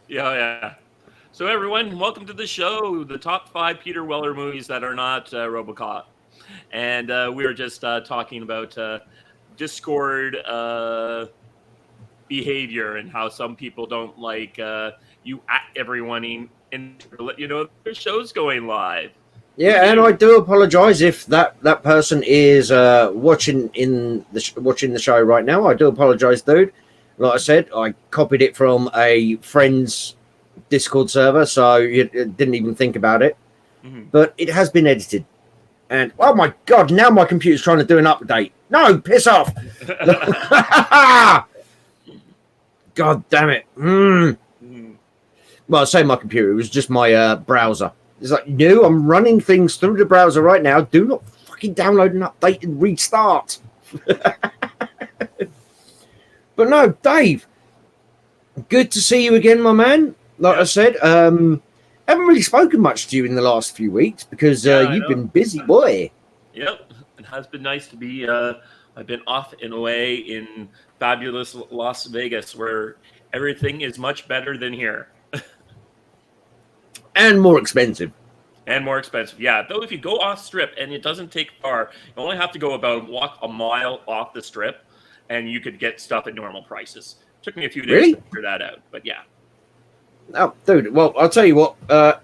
Yeah, yeah. So, everyone, welcome to the show, the top five Peter Weller movies that are not Robocop. And we were just talking about Discord behavior and how some people don't like you at everyone in to let you know their show's going live. Who Yeah, and I knew? do apologise if that person is watching the show right now. I do apologise, dude. Like I said, I copied it from a friend's Discord server, so you didn't even think about it. Mhm. But it has been edited, and oh my god, now my computer's trying to do an update. No, piss off! God damn it! Mhm. Well, I say my computer. It was just my browser. It's like, no, I'm running things through the browser right now. Do not fucking download and update and restart. But no, Dave, good to see you again, my man. Like I Yep. said, haven't really spoken much to you in the last few weeks because Yeah, I you've know. been busy, boy. Yep. It has been nice to be. I've been off and away in fabulous Las Vegas, where everything is much better than here And more expensive. and more expensive. Yeah, though if you go off strip and it doesn't take far, you only have to go about walk a mile off the strip, and you could get stuff at normal prices. Took me a few days Really? to figure that out, but yeah. Oh, dude. Well, I'll tell you what.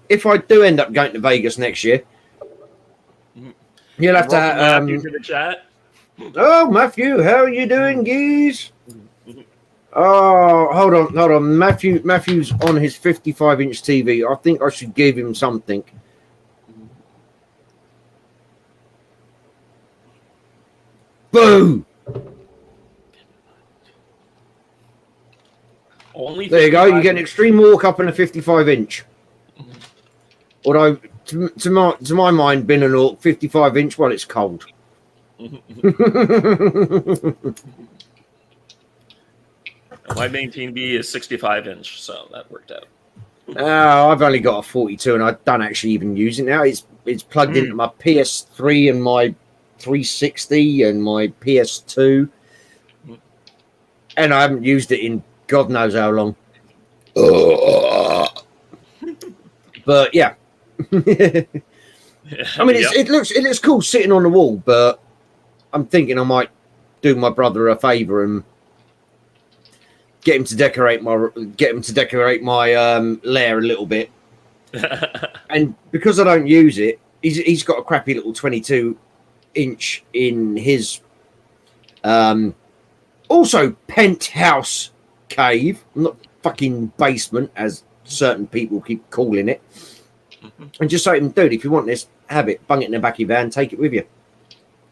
If I do end up going to Vegas next year, Mhm. you'll have And welcome Matthew to. to the chat. Oh, Matthew, how are you doing, geez? Mhm. Oh, hold on. Matthew's on his 55-inch TV. I think I should give him something. Boo! Only There you go. You 55. get an extreme walk up in a 55-inch. Although, to my mind, being an orc, 55-inch, well, it's cold. My main TV is 65-inch, so that worked out. I've only got a 42, and I don't actually even use it now. It's plugged into my PS3 and my 360 and my PS2, and I haven't used it in God knows how long. But yeah, I mean, Yep. it looks cool sitting on the wall, but I'm thinking I might do my brother a favor and get him to decorate my lair a little bit. And because I don't use it, he's got a crappy little 22-inch in his also penthouse cave, not fucking basement as certain people keep calling it. And just say to him, dude, if you want this, have it, bung it in the back of your van, take it with you.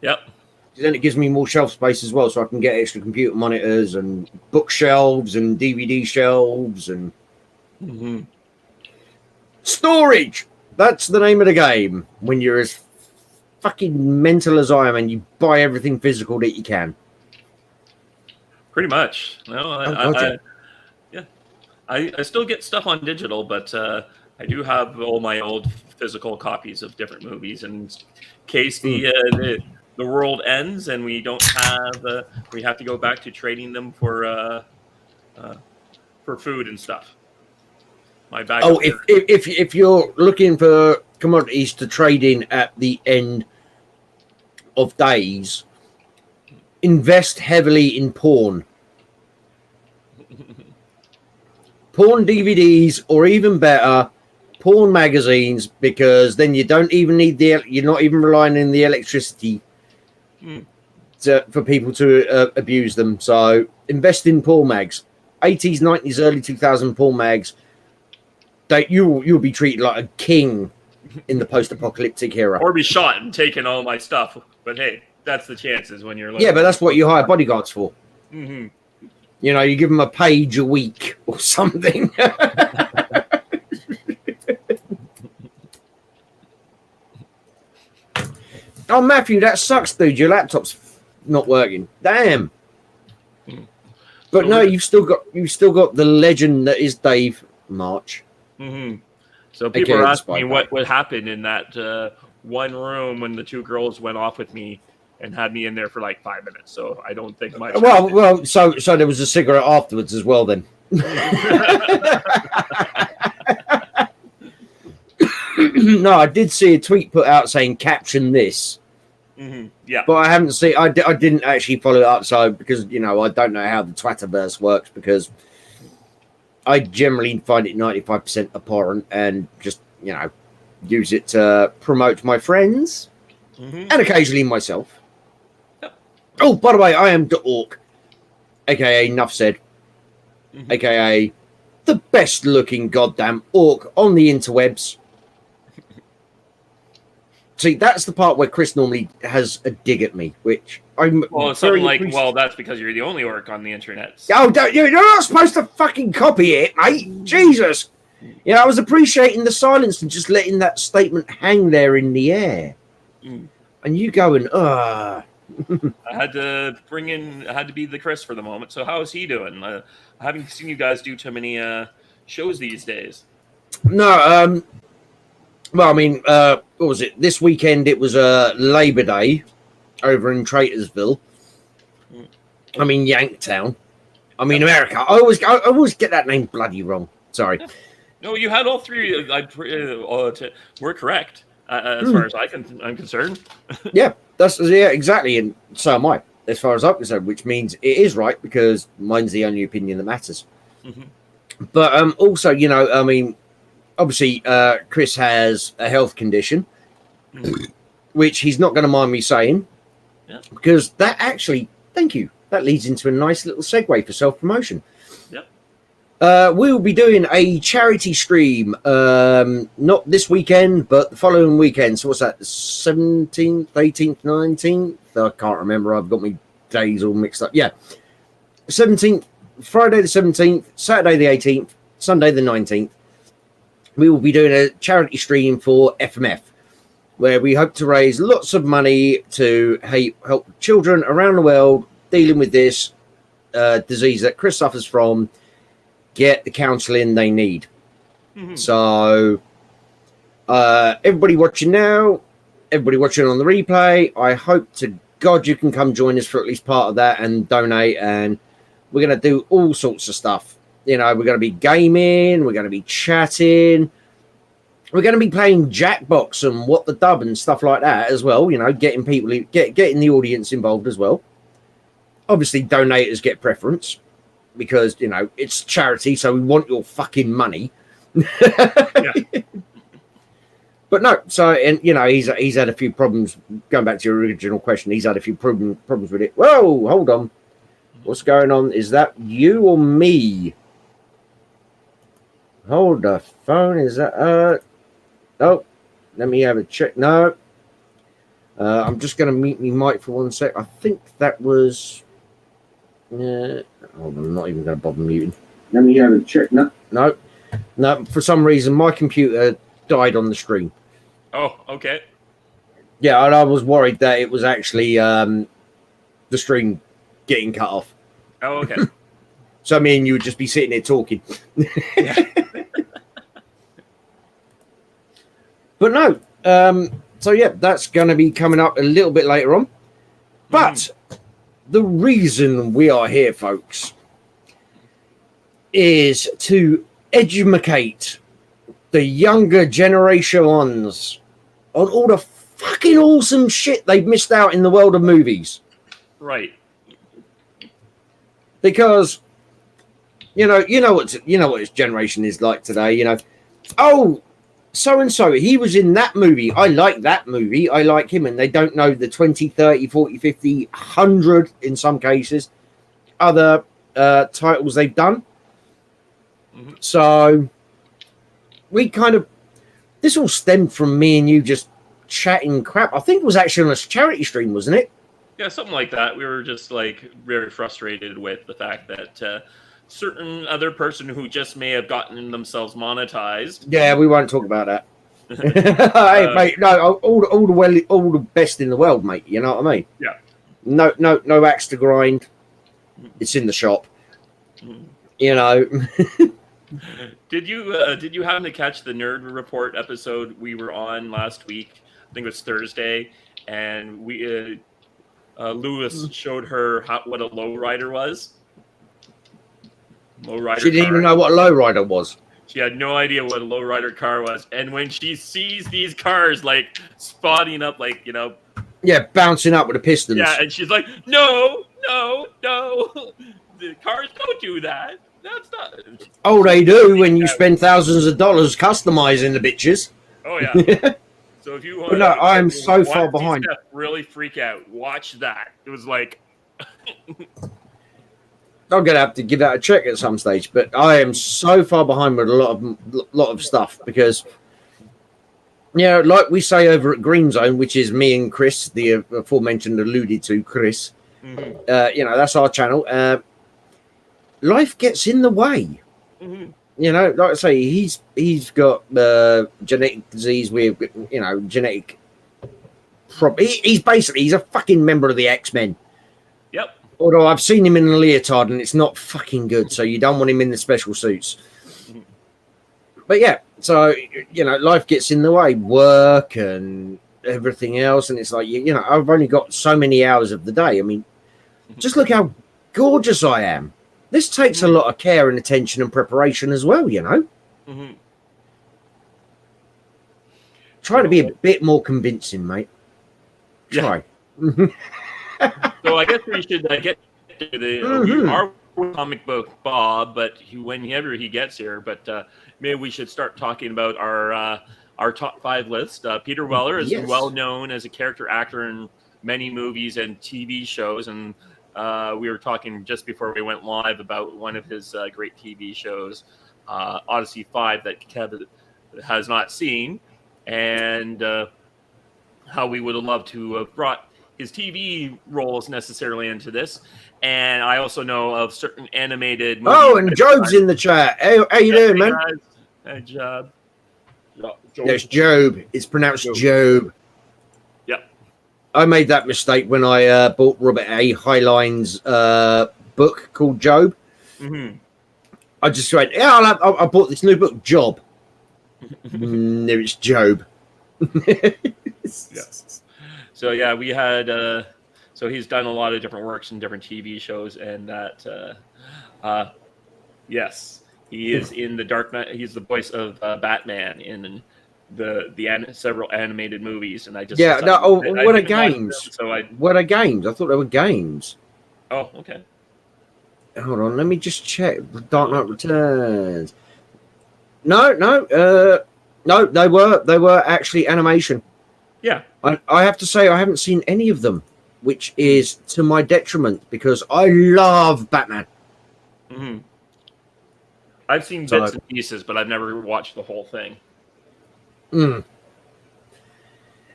Yep. Then it gives me more shelf space as well, so I can get extra computer monitors and bookshelves and DVD shelves and storage. That's the name of the game when you're as fucking mental as I am and you buy everything physical that you can. Pretty much. No, I still get stuff on digital, but I do have all my old physical copies of different movies in case the world ends and we don't have we have to go back to trading them for food and stuff. My bag. Oh, if you're looking for commodities to trade in at the end of days, invest heavily in porn. Porn DVDs, or even better, porn magazines, because then you don't even need you're not even relying on the electricity for people to abuse them. So invest in porn mags, 80s, 90s, early 2000 porn mags. That you'll be treated like a king in the post-apocalyptic era, or be shot and taken all my stuff. But hey, that's the chances when you're. Yeah, but that's what you hire bodyguards for. Mm-hmm. You know, you give them a page a week or something. Oh, Matthew, that sucks, dude. Your laptop's not working. Damn. But no, you've still got the legend that is Dave March. Mm-hmm. So people are asking me what happened in that one room when the two girls went off with me and had me in there for like 5 minutes. So I don't think much. Well, so there was a cigarette afterwards as well then. No, I did see a tweet put out saying caption this. Yeah. But I haven't seen. I didn't actually follow it up. So because I don't know how the Twitterverse works, because I generally find it 95% abhorrent and just use it to promote my friends and occasionally myself. Yep. Oh, by the way, I am the Orc, aka Nuff Said, aka the best looking goddamn orc on the interwebs. See, that's the part where Chris normally has a dig at me, which I'm something like, well, that's because you're the only orc on the internet. Oh, you're not supposed to fucking copy it, mate. Jesus. I was appreciating the silence and just letting that statement hang there in the air. And you going, I had to be the Chris for the moment. So how is he doing? I haven't seen you guys do too many shows these days. No, well, I mean, what was it? This weekend it was Labor Day over in Traitorsville. I mean, Yanktown. I mean, America. I always get that name bloody wrong. Sorry. No, you had all three. We're correct as far as I'm concerned. Yeah, exactly, and so am I, as far as I'm concerned. Which means it is right because mine's the only opinion that matters. But also, I mean, obviously, Chris has a health condition, which he's not going to mind me saying, because that actually, thank you, that leads into a nice little segue for self-promotion. We will be doing a charity stream, not this weekend, but the following weekend. So what's that, the 17th, 18th, 19th? I can't remember. I've got my days all mixed up. Yeah. 17th, Friday the 17th, Saturday the 18th, Sunday the 19th. We will be doing a charity stream for FMF, where we hope to raise lots of money to help children around the world dealing with this disease that Chris suffers from get the counselling they need. So everybody watching now, everybody watching on the replay, I hope to God you can come join us for at least part of that and donate, and we're going to do all sorts of stuff. We're going to be gaming, we're going to be chatting, we're going to be playing Jackbox and What the Dub and stuff like that as well. Getting people, getting the audience involved as well. Obviously, donators get preference because it's charity, so we want your fucking money. But no, so and he's had a few problems. Going back to your original question, he's had a few problems with it. Whoa, hold on, what's going on? Is that you or me? Hold the phone. Is that oh, let me have a check. No, I'm just going to mute my mic for 1 sec. I think that was. Hold on, I'm not even going to bother muting. Let me have a check. No. For some reason, my computer died on the stream. Oh, okay. Yeah, and I was worried that it was actually the stream getting cut off. Oh, okay. So me and you would just be sitting there talking. But no, so yeah, that's going to be coming up a little bit later on. But the reason we are here, folks, is to educate the younger generations on all the fucking awesome shit they've missed out in the world of movies. Right. Because you know what this generation is like today. Oh, so and so, he was in that movie. I like that movie. I like him. And they don't know the 20, 30, 40, 50, 100 in some cases other titles they've done. So we this all stemmed from me and you just chatting crap. I think it was actually on a charity stream, wasn't it? Yeah, something like that. We were just very frustrated with the fact that certain other person who just may have gotten themselves monetized. Yeah, we won't talk about that. Hey, mate, no, all the best in the world, mate. You know what I mean? Yeah. No axe to grind. It's in the shop. Did you happen to catch the Nerd Report episode we were on last week? I think it was Thursday, and we Lewis showed her what a lowrider was. Lowrider. She didn't even know what a lowrider was. She had no idea what a lowrider car was, and when she sees these cars like spotting up, like Yeah, bouncing up with the pistons. yeah, and she's like, no, no, no, the cars don't do that. That's not. Oh, they do when you spend thousands of dollars customizing the bitches. Oh yeah. So if you want, no, I am so far see behind. Steph really freak out. Watch that. It was like. I'm gonna have to give that a check at some stage, but I am so far behind with a lot of stuff because, like we say over at Green Zone, which is me and Chris, the aforementioned alluded to Chris. Mm-hmm. That's our channel. Life gets in the way. Mm-hmm. Like I say, he's got genetic disease with genetic. He's a fucking member of the X-Men. Yep. Although I've seen him in a leotard and it's not fucking good, so you don't want him in the special suits. Mm-hmm. But yeah, so life gets in the way, work and everything else, and it's like I've only got so many hours of the day. I mean, just look how gorgeous I am. This takes a lot of care and attention and preparation as well, Mm-hmm. Try to be a bit more convincing, mate. Try. Yeah. So I guess we should get to the our comic book Bob, but whenever he gets here. But maybe we should start talking about our top 5 list. Peter Weller is well known as a character actor in many movies and TV shows, and we were talking just before we went live about one of his great TV shows, Odyssey 5, that Kevin has not seen, and how we would have loved to have brought his TV roles necessarily into this. And I also know of certain animated movies. Oh, and Job's in the chat. How you doing, man? Hey, Job. Yes, Job. It's pronounced Job. Yep. I made that mistake when I bought Robert A. Heinlein's book called Job. Mm-hmm. I just went, I bought this new book, Job. No, it's Job. Yes. So yeah, we had. So he's done a lot of different works in different TV shows, and that. Yes, he is in the Dark Knight. He's the voice of Batman in the several animated movies, and I just what are games? What are games? I thought they were games. Oh, okay. Hold on, let me just check. Dark Knight Returns. No, they were actually animation. Yeah. I have to say I haven't seen any of them, which is to my detriment because I love Batman. Mm-hmm. I've seen bits and pieces, but I've never watched the whole thing.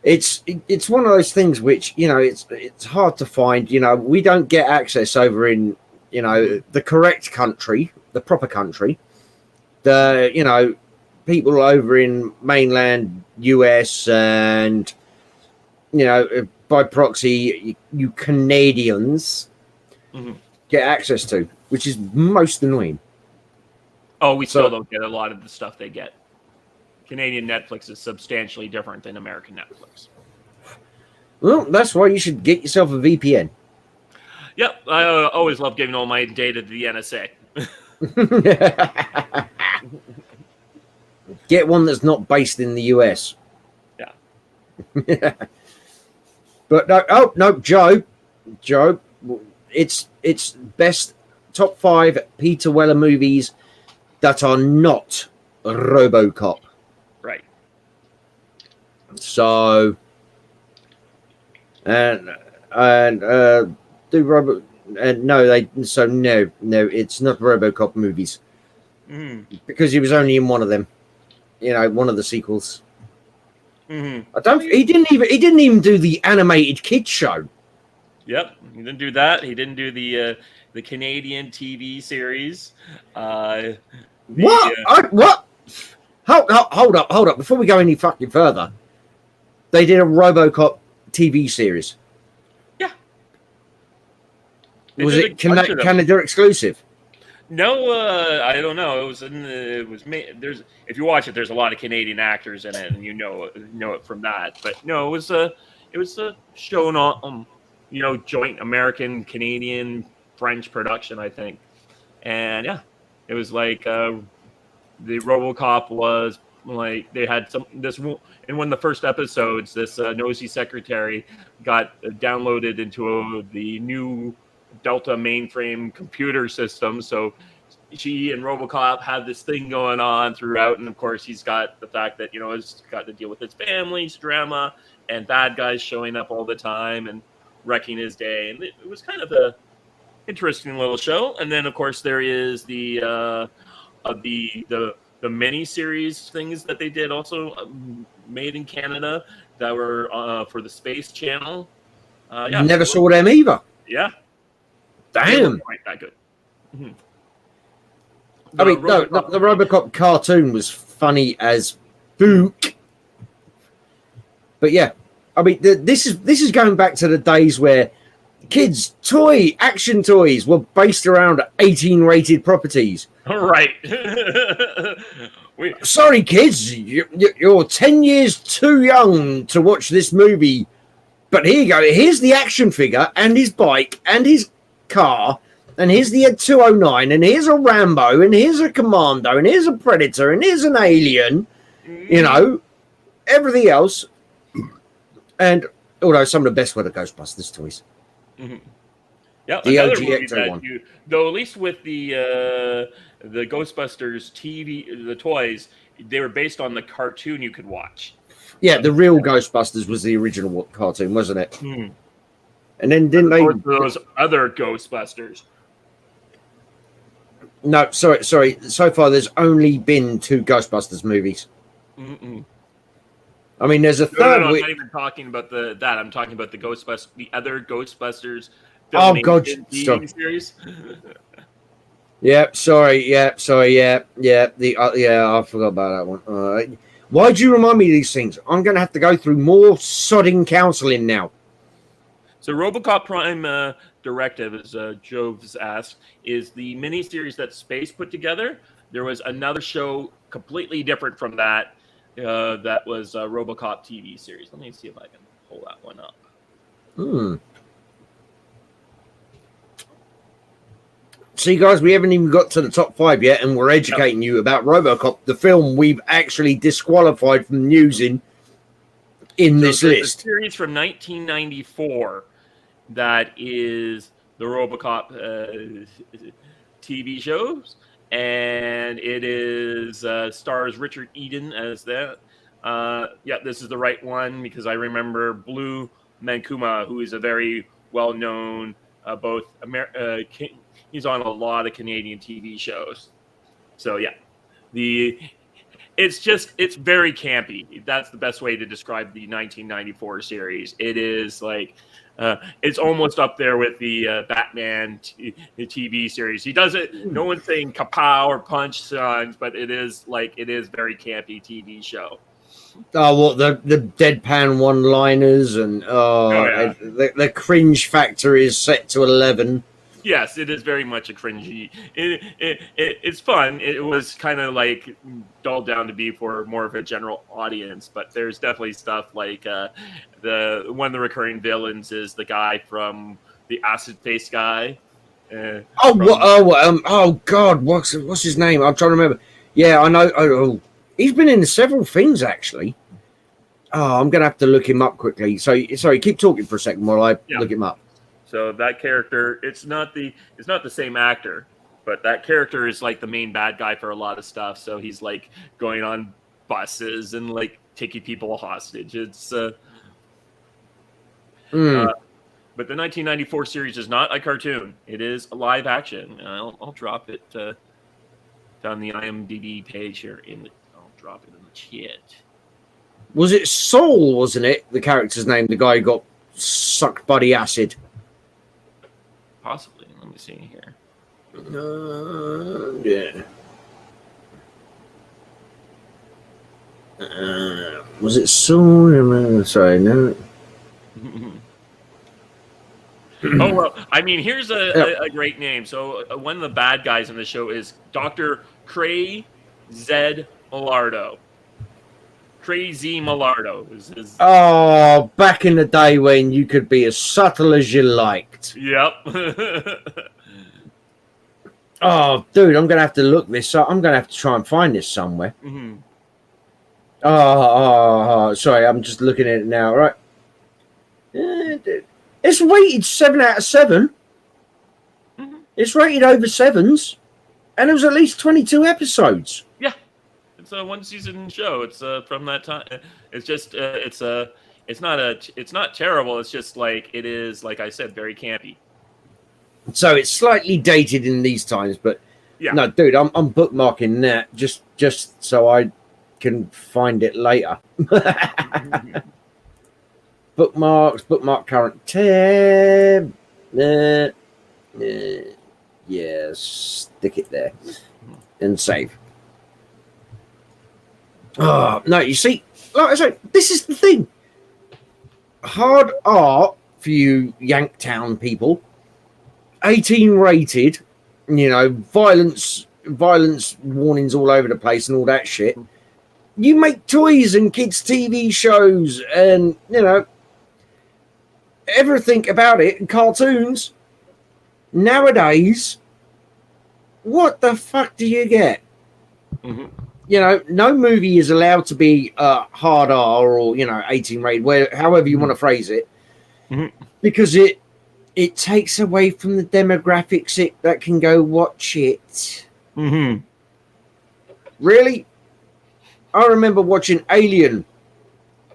It's one of those things which it's hard to find. We don't get access over in the correct country, the proper country. The people over in mainland US and by proxy you Canadians get access to, which is most annoying. Oh, we still don't get a lot of the stuff they get. Canadian Netflix is substantially different than American Netflix. Well, that's why you should get yourself a VPN. Yep, I always love giving all my data to the NSA. Get one that's not based in the US. Yeah. But no, Joe, it's best top 5 Peter Weller movies that are not Robocop. Right. So and do Robo and no, it's not Robocop movies. Because he was only in one of them. One of the sequels. He didn't even do the animated kids show. Yep, he didn't do that. He didn't do the Canadian TV series. What? Hold up! Before we go any fucking further, they did a RoboCop TV series. Yeah. Was it Canada exclusive? No, I don't know. It was made. If you watch it, there's a lot of Canadian actors in it, and you know it from that. But no, it was a shown on joint American, Canadian, French production, I think. And yeah, it was like the RoboCop was like they had in one of the first episodes. This nosy secretary got downloaded into the new Delta mainframe computer system, so she and RoboCop have this thing going on throughout, and of course he's got the fact that he's got to deal with his family's drama and bad guys showing up all the time and wrecking his day, and it was kind of a interesting little show. And then of course there is the mini series things that they did also made in Canada that were for the Space Channel. Never saw them either. Yeah, damn, quite that good. Mm-hmm. I mean, the RoboCop cartoon was funny as book. But yeah, I mean, this is going back to the days where kids' action toys were based around 18-rated properties. Right. Sorry, kids, you're 10 years too young to watch this movie. But here you go. Here's the action figure and his bike and his car. And here's the 209, and here's a Rambo, and here's a Commando, and here's a Predator, and here's an Alien, everything else. And although some of the best were the Ghostbusters toys. Mm-hmm. Yeah, the another OG movie Ecto one. Though at least with the Ghostbusters TV, the toys, they were based on the cartoon you could watch. Yeah, the real Ghostbusters was the original cartoon, wasn't it? Mm. And then didn't they? Those other Ghostbusters. No, sorry. So far, there's only been 2 Ghostbusters movies. Mm-mm. I mean, there's a third. No, I'm not even talking about that. I'm talking about the other Ghostbusters. Oh God, TV series. Yeah, sorry. Yeah. I forgot about that one. Why'd you remind me of these things? I'm going to have to go through more sodding counseling now. So RoboCop Prime Directive, as Joves asked, is the miniseries that Space put together. There was another show completely different from that. That was a RoboCop TV series. Let me see if I can pull that one up. See, guys, we haven't even got to the top 5 yet, and we're educating you about RoboCop, the film we've actually disqualified from using in this list. A series from 1994 that is the RoboCop TV shows, and it is stars Richard Eden as that. This is the right one because I remember Blue Mankuma, who is a very well-known he's on a lot of Canadian TV shows. So yeah, it's very campy. That's the best way to describe the 1994 series. It is like it's almost up there with the Batman TV series. He does it. No one's saying kapow or punch songs, but it is very campy TV show. Oh, the deadpan one-liners and the cringe factor is set to 11. Yes, it is very much a cringy. It's fun. It was kind of like dulled down to be for more of a general audience, but there's definitely stuff like one of the recurring villains is the guy from the Acid Face guy. Oh God, what's his name? I'm trying to remember. Yeah, I know. Oh, he's been in several things actually. Oh, I'm gonna have to look him up quickly. So sorry, keep talking for a second while I look him up. So that character, it's not the same actor, but that character is like the main bad guy for a lot of stuff. So he's like going on buses and like taking people hostage. It's but the 1994 series is not a cartoon. It is a live action. I'll drop it down the IMDb page here. I'll drop it in the chat. Was it Saul? Wasn't it the character's name? The guy who got sucked by the acid. Possibly. Let me see here. Yeah. Was it Saul? Sorry, no. Oh, well, I mean, here's a great name. So one of the bad guys in the show is Dr. Cray Z. Millardo. Crazy Millardo is his... Oh, back in the day when you could be as subtle as you liked. Yep. Oh, dude, I'm gonna have to look this up. I'm gonna have to try and find this somewhere. Mm-hmm. Sorry, I'm just looking at it now. Right, it's rated 7 out of 7. Mm-hmm. It's rated over sevens, and it was at least 22 episodes. Yeah, it's a one season show. It's from that time. It's just it's not terrible. It's just like it is, like I said, very campy. So it's slightly dated in these times, but Yeah. no, dude, I'm bookmarking that just so I can find it later. Bookmark current tab. Yeah, stick it there and save. Oh, no, you see, like I say, this is the thing. Hard art for you Yanktown people. 18 rated, violence warnings all over the place and all that shit. You make toys and kids TV shows and everything about it and cartoons. Nowadays, what the fuck do you get? Mm-hmm. No movie is allowed to be hard R or 18 rated, however you want to phrase it, because it takes away from the demographics that can go watch it. Mm-hmm. Really? I remember watching Aliens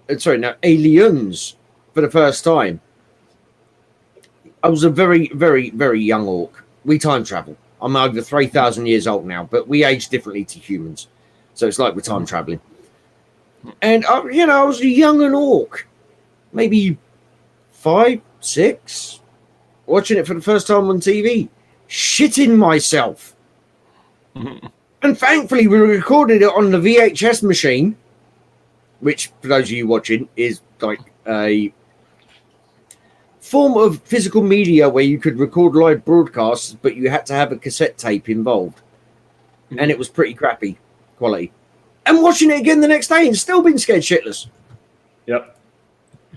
for the first time. I was a very, very, very young orc. We time travel. I'm over 3,000 years old now, but we age differently to humans. So it's like we're time traveling. And, I was a young orc. Maybe 5, 6. Watching it for the first time on TV, shitting myself. And thankfully, we recorded it on the VHS machine, which, for those of you watching, is like a form of physical media where you could record live broadcasts, but you had to have a cassette tape involved. And it was pretty crappy quality. And watching it again the next day and still being scared shitless. Yep.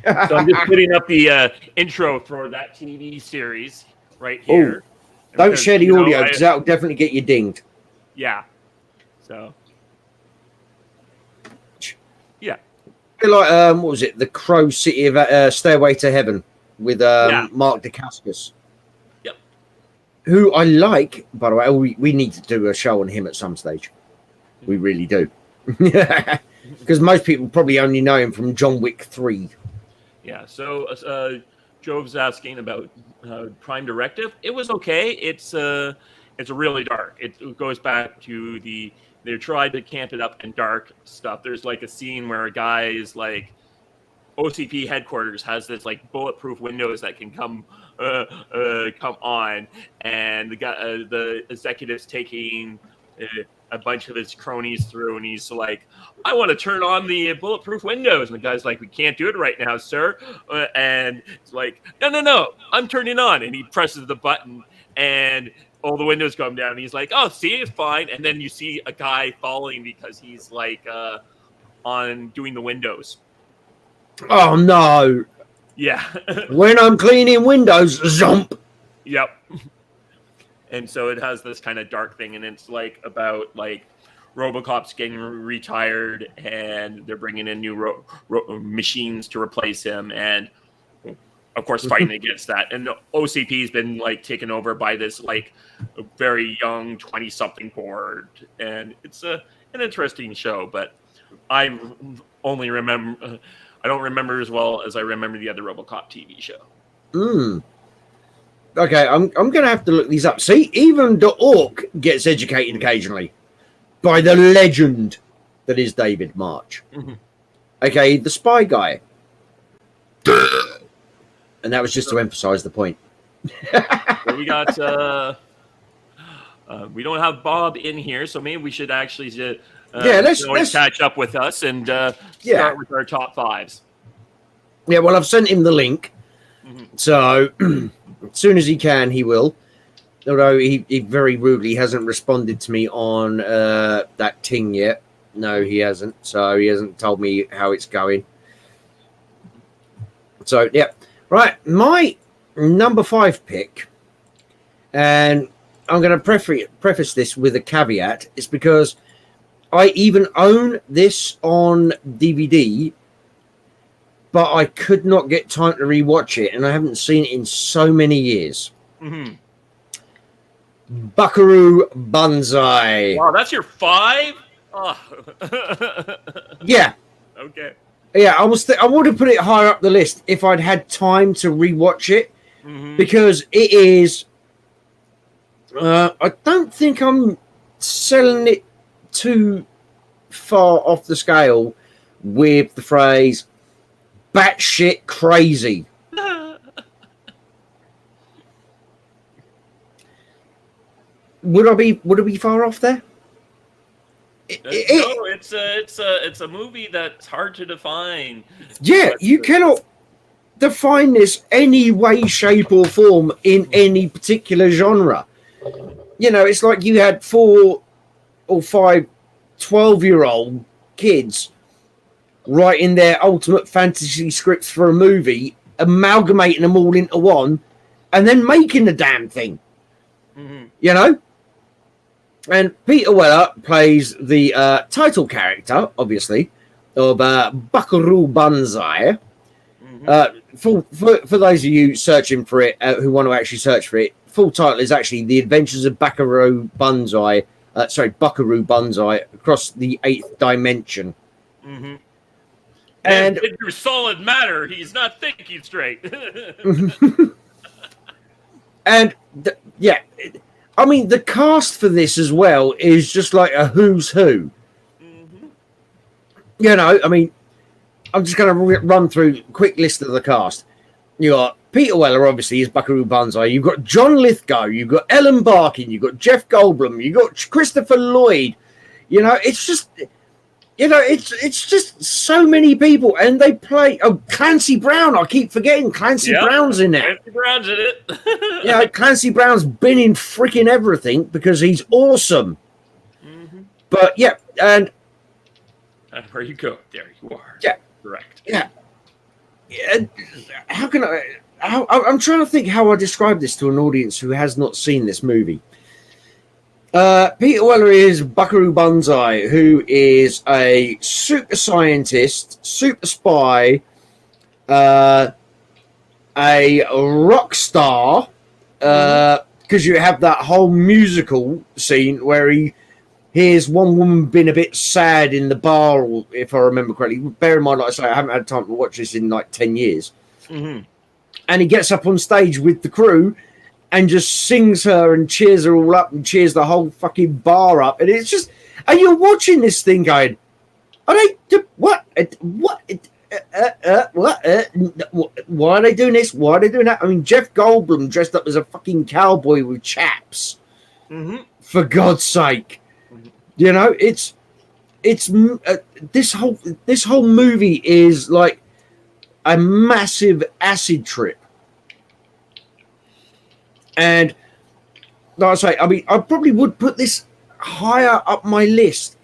So I'm just putting up the intro for that TV series right here. Don't share the audio because that'll definitely get you dinged. Yeah. So. Yeah. Like what was it? The Crow City of Stairway to Heaven with Mark Dacascos. Yep. Who I like, by the way. We need to do a show on him at some stage. We really do. Because most people probably only know him from John Wick 3. Yeah, so Jove's asking about Prime Directive. It was okay. It's really dark. It goes back to they tried to camp it up in dark stuff. There's like a scene where a guy is like, OCP headquarters has this like bulletproof windows that can come on, and the executive's taking a bunch of his cronies through, and he's like, I want to turn on the bulletproof windows. And the guy's like, we can't do it right now, sir. And it's like, no, I'm turning on. And he presses the button, and all the windows come down. And he's like, oh, see, it's fine. And then you see a guy falling because he's like on doing the windows. Oh, no. Yeah. When I'm cleaning windows, zomp. Yep. And so it has this kind of dark thing, and it's like about like Robocop's getting retired, and they're bringing in new machines to replace him, and of course fighting against that. And the OCP's been like taken over by this like very young 20-something board, and it's an interesting show. But I don't remember as well as I remember the other Robocop TV show. Okay, I'm going to have to look these up. See, even the orc gets educated occasionally by the legend that is David March. Okay, the spy guy. And that was just to emphasize the point. So we got... we don't have Bob in here, so maybe we should actually let's catch up with us and start with our top fives. Yeah, well, I've sent him the link. So... as soon as he can, he will. Although he very rudely hasn't responded to me on that ting yet. No, he hasn't. So he hasn't told me how it's going. So, yeah. Right. My number 5 pick. And I'm going to preface this with a caveat. It's because I even own this on DVD, but I could not get time to rewatch it, and I haven't seen it in so many years. Mm-hmm. Buckaroo Banzai. Wow, that's your 5? Oh. Yeah. Okay. Yeah, I would have put it higher up the list if I'd had time to rewatch it, because it is. I don't think I'm selling it too far off the scale with the phrase "batshit crazy." Would I be far off there? No, it's a movie that's hard to define. Yeah, you cannot define this any way, shape, or form in any particular genre. You know, it's like you had 4 or 5 12-year-old kids writing their ultimate fantasy scripts for a movie, amalgamating them all into one, and then making the damn thing. You know? And Peter Weller plays the title character, obviously, of Buckaroo Banzai. For those of you searching for it, who want to actually search for it, full title is actually The Adventures of Buckaroo Banzai. Buckaroo Banzai across the 8th dimension. And through solid matter, he's not thinking straight. And yeah, I mean, the cast for this as well is just like a who's who. You know, I mean, I'm just going to run through a quick list of the cast. You got Peter Weller, obviously, is Buckaroo Banzai. You've got John Lithgow. You've got Ellen Barkin. You've got Jeff Goldblum. You've got Christopher Lloyd. You know, it's just... You know, it's just so many people, and they play. Oh, Clancy Brown! I keep forgetting Clancy Brown's in it. Clancy Brown's in it. Yeah, Clancy Brown's been in freaking everything because he's awesome. But yeah, and where you go, there you are. Yeah, correct. Yeah. How can I? I'm trying to think how I describe this to an audience who has not seen this movie. Peter Weller is Buckaroo Banzai, who is a super scientist, super spy, a rock star, because you have that whole musical scene where he hears one woman being a bit sad in the bar, if I remember correctly. Bear in mind, like I say, I haven't had time to watch this in like 10 years. And he gets up on stage with the crew and just sings her and cheers her all up and cheers the whole fucking bar up. And it's just, and you're watching this thing going, are they, what, why are they doing this? Why are they doing that? I mean, Jeff Goldblum dressed up as a fucking cowboy with chaps. For God's sake. You know, it's this whole movie is like a massive acid trip. And like I say, I mean, I probably would put this higher up my list,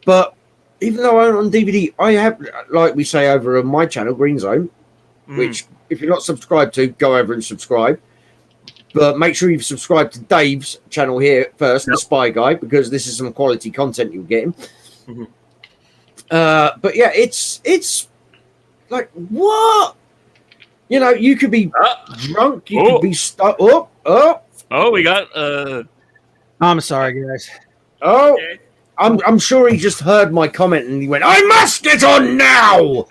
but even though I own it on DVD, I have, like we say over on my channel, Green Zone, which if you're not subscribed to, go over and subscribe. But make sure you've subscribed to Dave's channel here first, the Spy Guy, because this is some quality content you're getting. But yeah, it's like, what? You know, you could be drunk, you could be stuck. Oh, we got. I'm sorry, guys. Oh, okay. I'm sure he just heard my comment and he went, "I must get on now."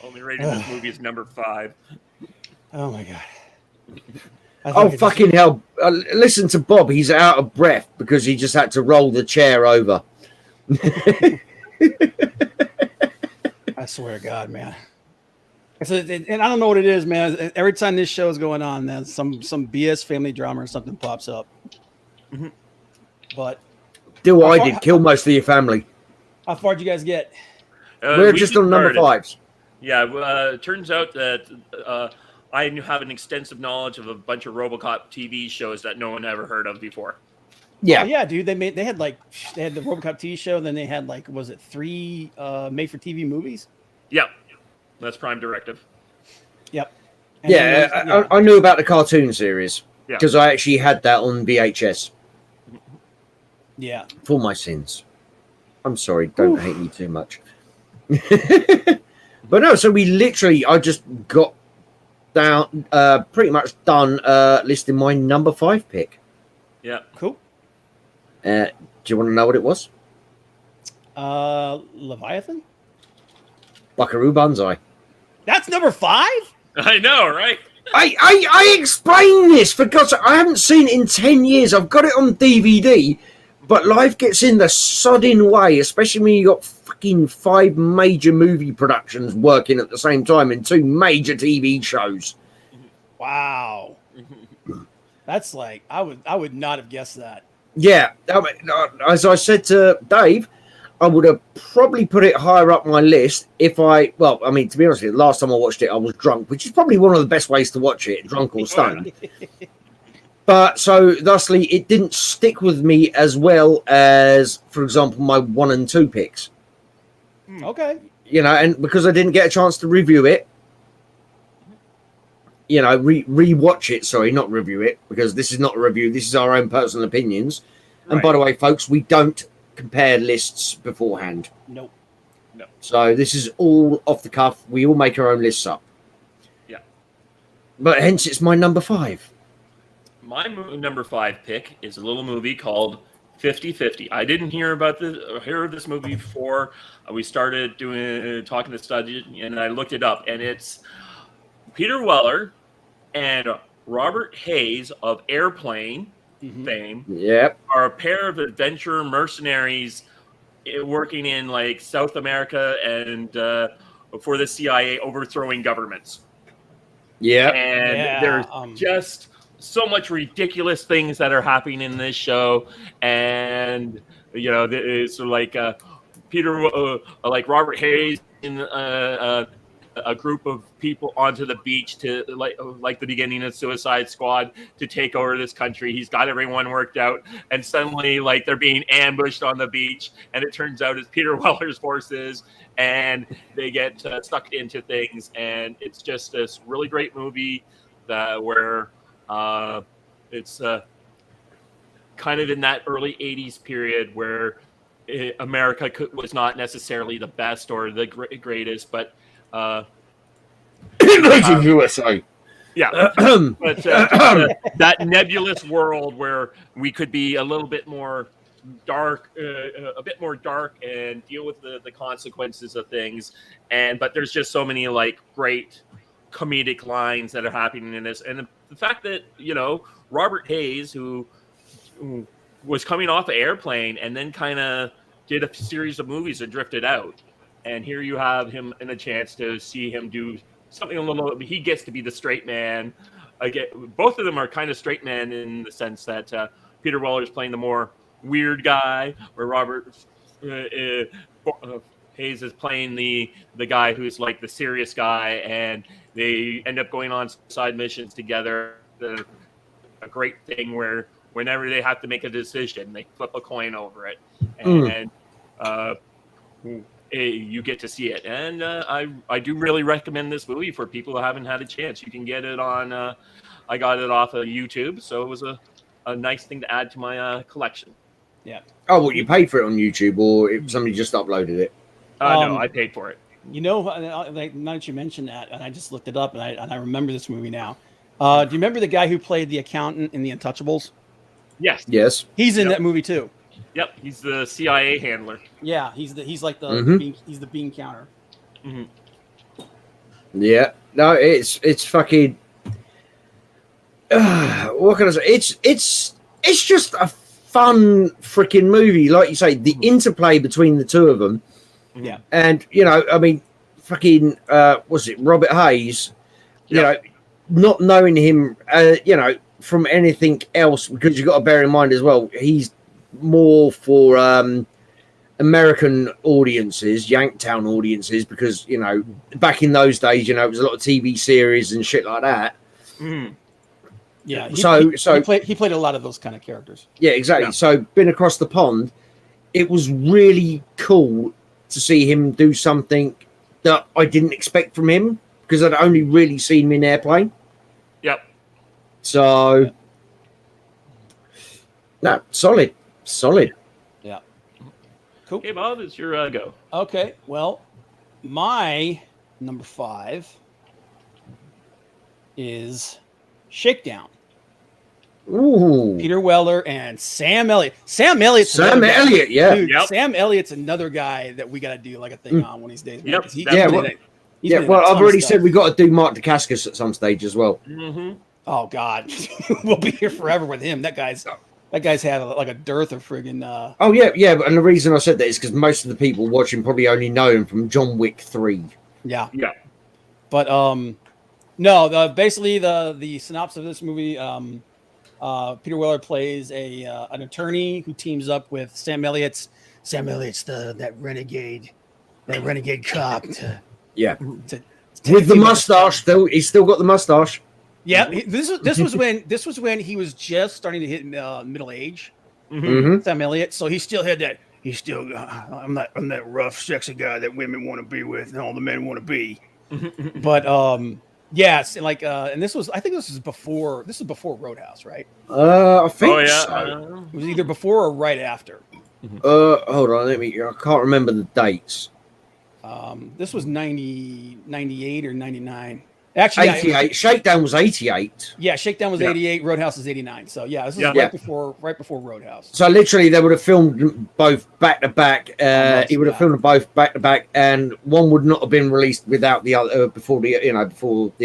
Only rated this movie is number 5. Oh my god. Oh fucking hell! Listen to Bob. He's out of breath because he just had to roll the chair over. I swear to God, man. And I don't know what it is, man. Every time this show is going on, then some BS family drama or something pops up. But do what I did. Kill most of your family. How far did you guys get? We're just on number 5s. Yeah, it turns out that I have an extensive knowledge of a bunch of Robocop TV shows that no one ever heard of before. Yeah, yeah, dude. They had the Robocop TV show, then they had like, was it 3 made-for-TV movies? Yep, that's Prime Directive. Yep. And I knew about the cartoon series. Yeah. because I actually had that on VHS Yeah. for my sins. I'm sorry, don't hate me too much. But no, so I just got down, pretty much done listing my number 5 pick. Yeah. Cool. Do you want to know what it was? Leviathan? Buckaroo Banzai. That's number 5? I know, right? I explain this for God's sake. I haven't seen it in 10 years. I've got it on DVD, but life gets in the sodding way, especially when you got fucking 5 major movie productions working at the same time and 2 major TV shows. Wow. That's like I would not have guessed that. Yeah, I mean, as I said to Dave, I would have probably put it higher up my list if to be honest with you, the last time I watched it, I was drunk, which is probably one of the best ways to watch it, drunk or stoned. But so, thusly, it didn't stick with me as well as, for example, my 1 and 2 picks. Okay. And because I didn't get a chance to review it, re-watch it. Sorry, not review it, because this is not a review. This is our own personal opinions. Right. And by the way, folks, we don't compare lists beforehand. Nope. No. So this is all off the cuff. We all make our own lists up. Yeah. But hence, it's my number 5. My number 5 pick is a little movie called 50-50. I didn't hear of this movie before we started talking to Study, and I looked it up, and it's Peter Weller and Robert Hayes of Airplane fame. Yep. Are a pair of adventure mercenaries working in like South America and for the CIA, overthrowing governments. Yeah. And there's just so much ridiculous things that are happening in this show, and it's like Peter, like Robert Hayes in a group of people onto the beach to like the beginning of Suicide Squad to take over this country. He's got everyone worked out, and suddenly like they're being ambushed on the beach, and it turns out it's Peter Weller's forces, and they get stuck into things, and it's just this really great movie where it's kind of in that early 80s period where America was not necessarily the best or the greatest, but USA. Yeah, but that nebulous world where we could be a little bit more dark, and deal with the consequences of things. But there's just so many like great comedic lines that are happening in this, and the fact that Robert Hayes, who was coming off an Airplane and then kind of did a series of movies that drifted out. And here you have him in a chance to see him do something a little. He gets to be the straight man. Again, both of them are kind of straight men in the sense that Peter Weller is playing the more weird guy, where Robert Hayes is playing the guy who's like the serious guy, and they end up going on side missions together. A great thing where whenever they have to make a decision, they flip a coin over it, and you get to see it. And I do really recommend this movie for people who haven't had a chance. You can get it on, I got it off of YouTube, so it was a nice thing to add to my collection. Yeah. Oh, well, you paid for it on YouTube, or if somebody just uploaded it? No, I paid for it. Like, now that you mentioned that, and I just looked it up, and I remember this movie now. Do you remember the guy who played the accountant in The Untouchables? Yes. Yes. He's in that movie too. Yep, he's the CIA handler. Yeah, he's like the he's the bean counter. Mm-hmm. Yeah, no, it's fucking. What can I say? It's just a fun freaking movie, like you say. The interplay between the two of them, yeah, and I mean, fucking, was it Robert Hayes? Yep. Not knowing him, from anything else, because you've got to bear in mind as well, he's more for American audiences, Yanktown audiences, because back in those days, it was a lot of TV series and shit like that. Yeah. He played a lot of those kind of characters. Yeah, exactly. Yeah. So being across the pond, it was really cool to see him do something that I didn't expect from him, because I'd only really seen him in Airplane. Yep. So No, solid. Yeah. Cool. Okay, Bob, it's your go. Okay. Well, my number 5 is Shakedown. Ooh. Peter Weller and Sam Elliott. Sam Elliott's yeah. Dude, Yep. Sam Elliott's another guy that we got to do like a thing on one of these days. Man, Yep. 'cause he's Yeah, been well- in it. He's been in a Well, ton I've of already stuff. said we got to do Mark Dacascos at some stage as well. Mm-hmm. Oh God, we'll be here forever with him. That guy's had like a dearth of friggin'. Oh yeah. And the reason I said that is because most of the people watching probably only know him from John Wick 3. Yeah. Yeah. But no. Basically, the synopsis of this movie. Peter Weller plays an attorney who teams up with Sam Elliott's that renegade cop. Yeah. To With the team up mustache, though, he's still got the mustache. Yeah, this was when he was just starting to hit middle age. Mm-hmm. Sam Elliott, so he still had that. He's still I'm that rough, sexy guy that women want to be with and all the men want to be. But yes, like and I think this is before Roadhouse, right? I think Oh yeah. so. It was either before or right after. Hold on, I can't remember the dates. This was 98 or 99. Actually, 88. Shakedown was 88. Yeah, Shakedown was Yeah. 88. Roadhouse is 89. So yeah, this is Yeah. right before Roadhouse. So literally, they would have filmed both back to back. Almost, He would have yeah. filmed both back to back, and one would not have been released without the other before the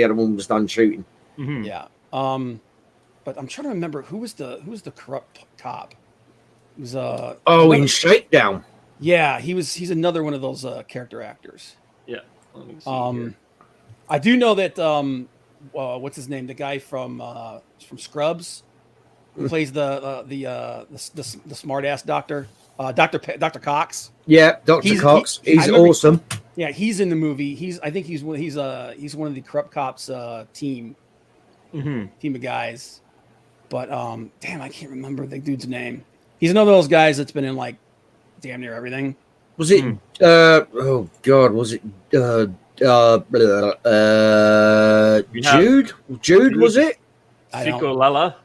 other one was done shooting. Mhm. Yeah. But I'm trying to remember who was the corrupt cop. It was In Shakedown. yeah, he's another one of those character actors. Yeah. Let me see here. I do know that what's his name? The guy from Scrubs, who plays the smart ass doctor, Dr. Cox. Yeah, Dr. Cox. I He's remember- awesome. Yeah, he's in the movie. I think he's one of the corrupt cops team of guys. But damn, I can't remember the dude's name. He's another of those guys that's been in like damn near everything. Was it? Oh God, was it? Jude? Jude was it? I don't- Fico Lala.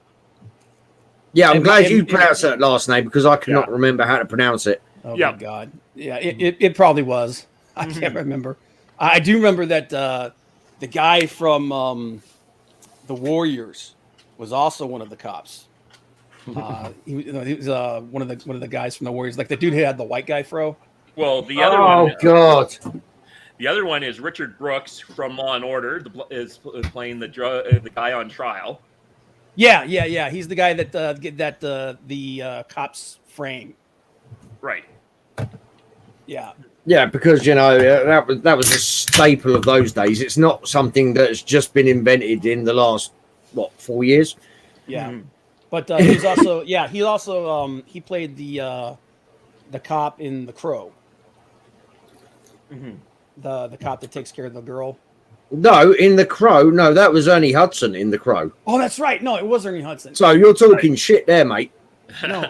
Yeah, I'm And- glad and- you and- pronounced that last name because I could not remember how to pronounce it. Oh Yeah. my God. Yeah, it probably was. I can't remember. I do remember that the guy from the Warriors was also one of the cops. He was one of the guys from the Warriors, like the dude who had the white guy fro. Well, the other God! the other one is Richard Brooks from Law and Order. Is playing the guy on trial. Yeah. He's the guy that the cops frame. Right. Yeah. Yeah, because that was a staple of those days. It's not something that's just been invented in the last 4 years. Yeah. Mhm. But he's also he played the cop in The Crow. Mhm. The cop that takes care of the girl. No, in The Crow, no, that was Ernie Hudson in The Crow. Oh, that's right. No, it was Ernie Hudson. So you're talking shit there, mate. No,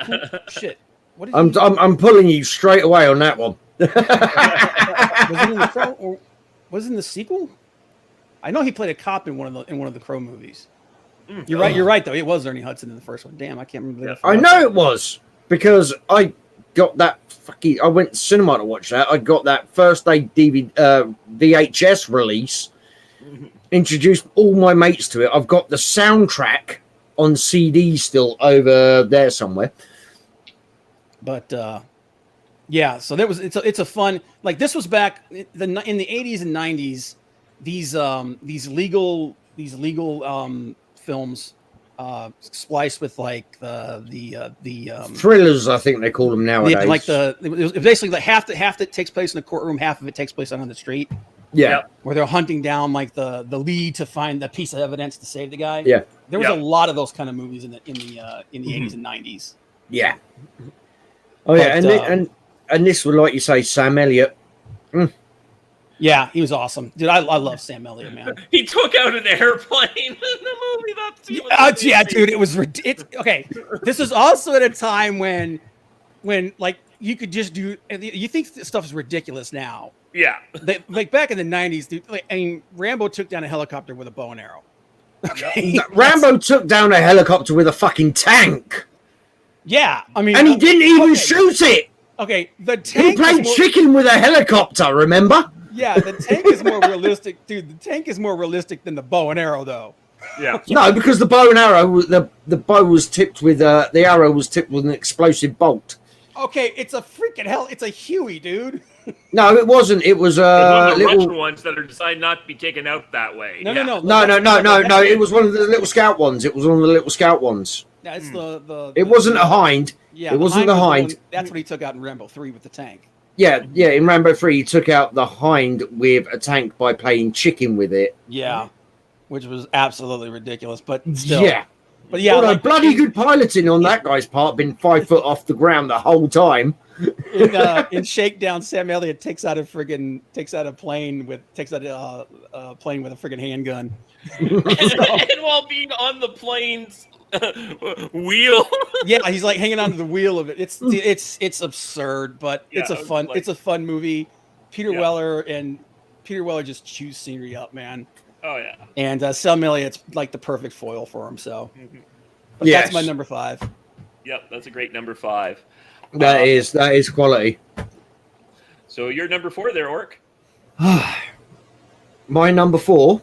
shit. What did I'm pulling you straight away on that one. was it in The Crow or was it in the sequel? I know he played a cop in one of the Crow movies. You're right. You're right though. It was Ernie Hudson in the first one. Damn, I can't remember. Yeah. I know it was because I got that I went to cinema to watch that. I got that first day VHS release. Introduced all my mates to it. I've got the soundtrack on CD still over there somewhere. But yeah, so it's a fun, like, this was back in the 80s and 90s. These legal films spliced with like the Thrillers, I think they call them nowadays. it was basically like half that takes place in the courtroom, half of it takes place out on the street, yeah. Yep. where they're hunting down like the lead to find the piece of evidence to save the guy. Yeah. There was Yep. a lot of those kind of movies in the 80s and 90s. Yeah. Oh yeah, But, and this was, like you say, Sam Elliott. Yeah, he was awesome, dude. I love Sam Elliott, man. He took out an airplane in the movie. That's Yeah, dude, it was okay. This is also at a time when like you could just do. You think this stuff is ridiculous now? Yeah. Like back in the 90s, dude. Like, I mean, Rambo took down a helicopter with a bow and arrow. Okay, Rambo took down a helicopter with a fucking tank. Yeah, I mean, And he didn't even okay. shoot it. Okay, the He tank. played chicken with a helicopter, remember? Yeah, the tank is more realistic, dude. The tank is more realistic than the bow and arrow, though. Yeah. No, because the bow and arrow, the bow was tipped with, the arrow was tipped with an explosive bolt. Okay, it's a freaking hell. It's a Huey, dude. No, it wasn't. It was It's one of the little. retro ones that are designed not to be taken out that way. No. No. It was one of the little scout ones. It was one of the little scout ones. Yeah, it's It wasn't a hind. Yeah, it wasn't the was hind. one- that's what he took out in Rambo 3 with the tank. Yeah. In Rambo 3, he took out the hind with a tank by playing chicken with it. Yeah, which was absolutely ridiculous, but still. Yeah. But yeah, Although like, bloody good piloting on that guy's part, been 5 foot off the ground the whole time. in Shakedown, Sam Elliott takes out a plane with a friggin' handgun. And while being on the plane's wheel. Yeah, he's like hanging onto the wheel of it. It's absurd, but Yeah, it's a fun movie. Peter Yeah. Weller just chews scenery up, man. Oh yeah. And Sam Elliott's like the perfect foil for him. So but Yes. that's my number 5. Yep, that's a great number 5. That is quality. So you're number 4 there, Orc. My number 4,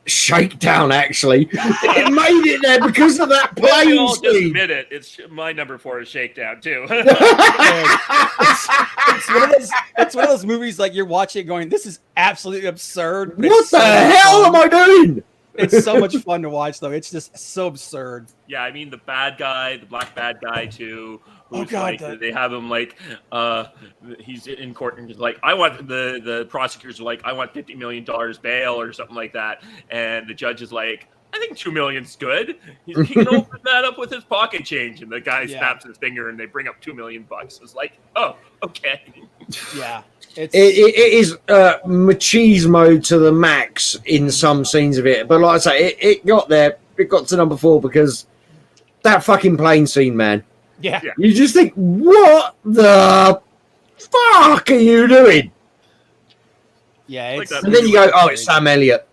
Shakedown. Actually, it made it there because of that Well, we plane all just scene. admit it. It's my number 4 is Shakedown too. It's one of those movies like you're watching going, this is absolutely absurd. but What it's the so much hell fun. am I doing? It's so much fun to watch, though. It's just so absurd. Yeah, I mean the bad guy, the black bad guy too. Oh, God, Like, they have him like he's in court and he's like, I want the prosecutors are like, I want $50 million bail or something like that, and the judge is like, I think $2 million's good. He can open that up with his pocket change, and the guy snaps his finger and they bring up $2 million. It's like, oh, okay. Yeah, It is machismo to the max in some scenes of it, but like I say, it got there. It got to number 4 because that fucking plane scene, man. yeah. You just think, what the fuck are you doing? Yeah, Like it's, that And then you go, oh, it's Sam Elliott.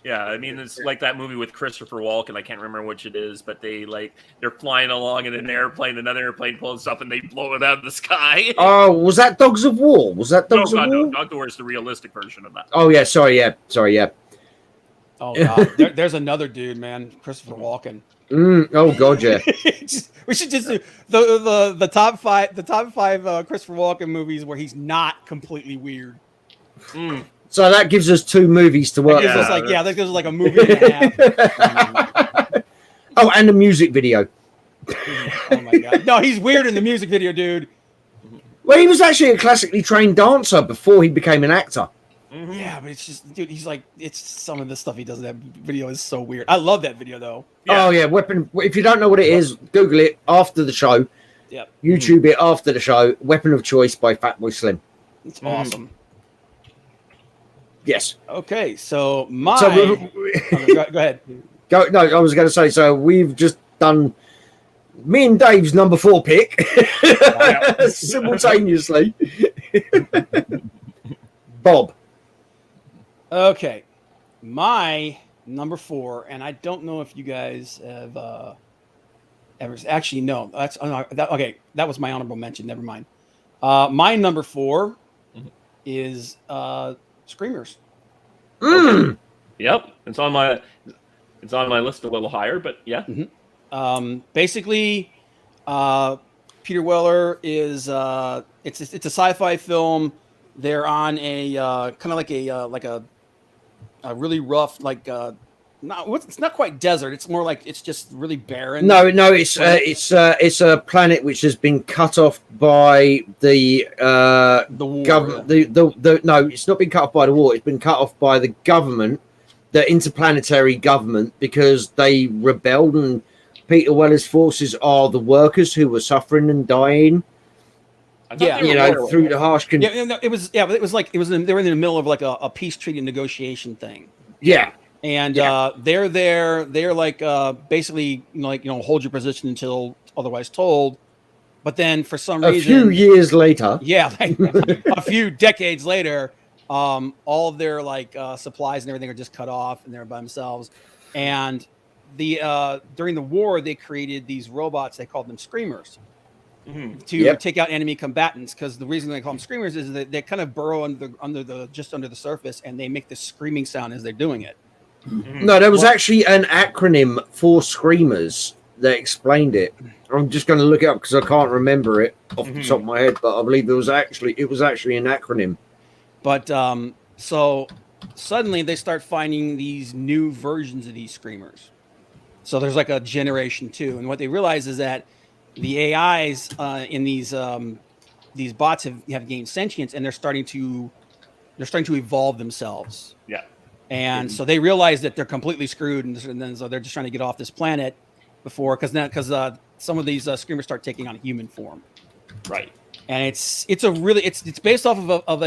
Yeah, I mean it's like that movie with Christopher Walken. I can't remember which it is, but they're flying along in an airplane, another airplane pulls up, and they blow it out of the sky. Oh, was that Dogs of War? Was that Dogs of War? No, Dog of War is the realistic version of that. Oh yeah, sorry. oh god, there's another dude, man, Christopher Walken. Oh god, yeah. We should just do the top 5 Christopher Walken movies where he's not completely weird. So that gives us 2 movies to work. That gives us like a movie and a half. Oh, and a music video. Oh my god, no, he's weird in the music video, dude. Well, he was actually a classically trained dancer before he became an actor. Mm-hmm. Yeah, but it's just, dude, he's like, it's some of the stuff he does in that video is so weird. I love that video though. Yeah. Oh yeah, Weapon. If you don't know what it is, Google it after the show. Yep. YouTube it after the show. Weapon of Choice by Fatboy Slim. It's awesome. Yes. Okay, so go ahead. No, I was going to say. So we've just done me and Dave's number 4 pick simultaneously. Bob. Okay, my number 4, and I don't know if you guys have ever actually no. Okay. That was my honorable mention. Never mind. My number 4 is Screamers. Yep, it's on my list a little higher, but yeah. Basically, Peter Weller is it's a sci-fi film. They're on a kind of like a really rough it's not quite desert. It's more like it's just really barren. No, it's a planet which has been cut off by the war. Government. No, it's not been cut off by the war. It's been cut off by the government, the interplanetary government, because they rebelled, and Peter Weller's forces are the workers who were suffering and dying. Through the harsh. It was they were in the middle of like a peace treaty negotiation thing. Yeah. And they're there. They're like basically hold your position until otherwise told. But then for some reason, a few years later, a few decades later, all of their supplies and everything are just cut off, and they're by themselves. And during the war they created these robots. They called them screamers to take out enemy combatants. Because the reason they call them screamers is that they kind of burrow under the surface, and they make this screaming sound as they're doing it. No, there was actually an acronym for screamers that explained it. I'm just going to look it up because I can't remember it off the top of my head, but I believe it was actually an acronym. But so suddenly they start finding these new versions of these screamers. So there's like a generation 2, and what they realize is that the AIs in these bots have gained sentience, and they're starting to evolve themselves. Yeah. And so they realize that they're completely screwed, and then so they're just trying to get off this planet because some of these screamers start taking on human form. Right. And it's based off of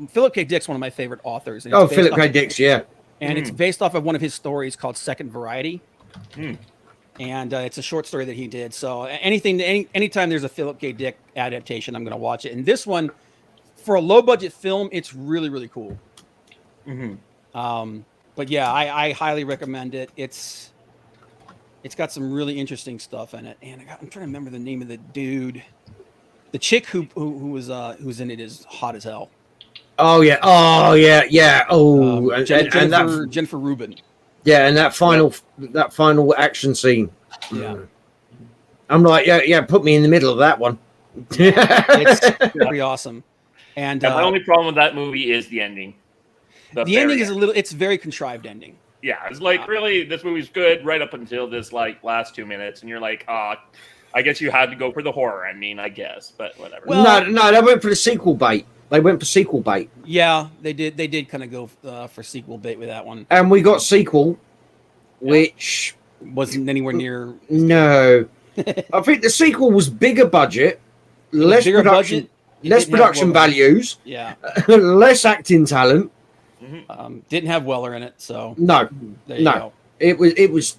Philip K. Dick's, one of my favorite authors. And Philip K. Dick's, yeah. And it's based off of one of his stories called Second Variety. And it's a short story that he did. So anytime there's a Philip K. Dick adaptation, I'm going to watch it. And this one, for a low budget film, it's really, really cool. But yeah, I highly recommend it. It's got some really interesting stuff in it. And I'm trying to remember the name of the dude. The chick who's in it is hot as hell. Oh yeah. Jennifer Rubin. Yeah, and that final action scene. Yeah. I'm like, yeah, put me in the middle of that one. It's pretty awesome. And the only problem with that movie is the ending. The ending is it's a very contrived ending. Yeah, it's like, really, this movie's good right up until this last 2 minutes, and you're like, I guess you had to go for the horror ending, I guess, but whatever. Well, no, they went for the sequel bait. Yeah, they did kind of go for sequel bait with that one. And we got sequel, which wasn't anywhere near. No, I think the sequel was bigger budget, less production values, less acting talent. Didn't have Weller in it, so no. Go. It was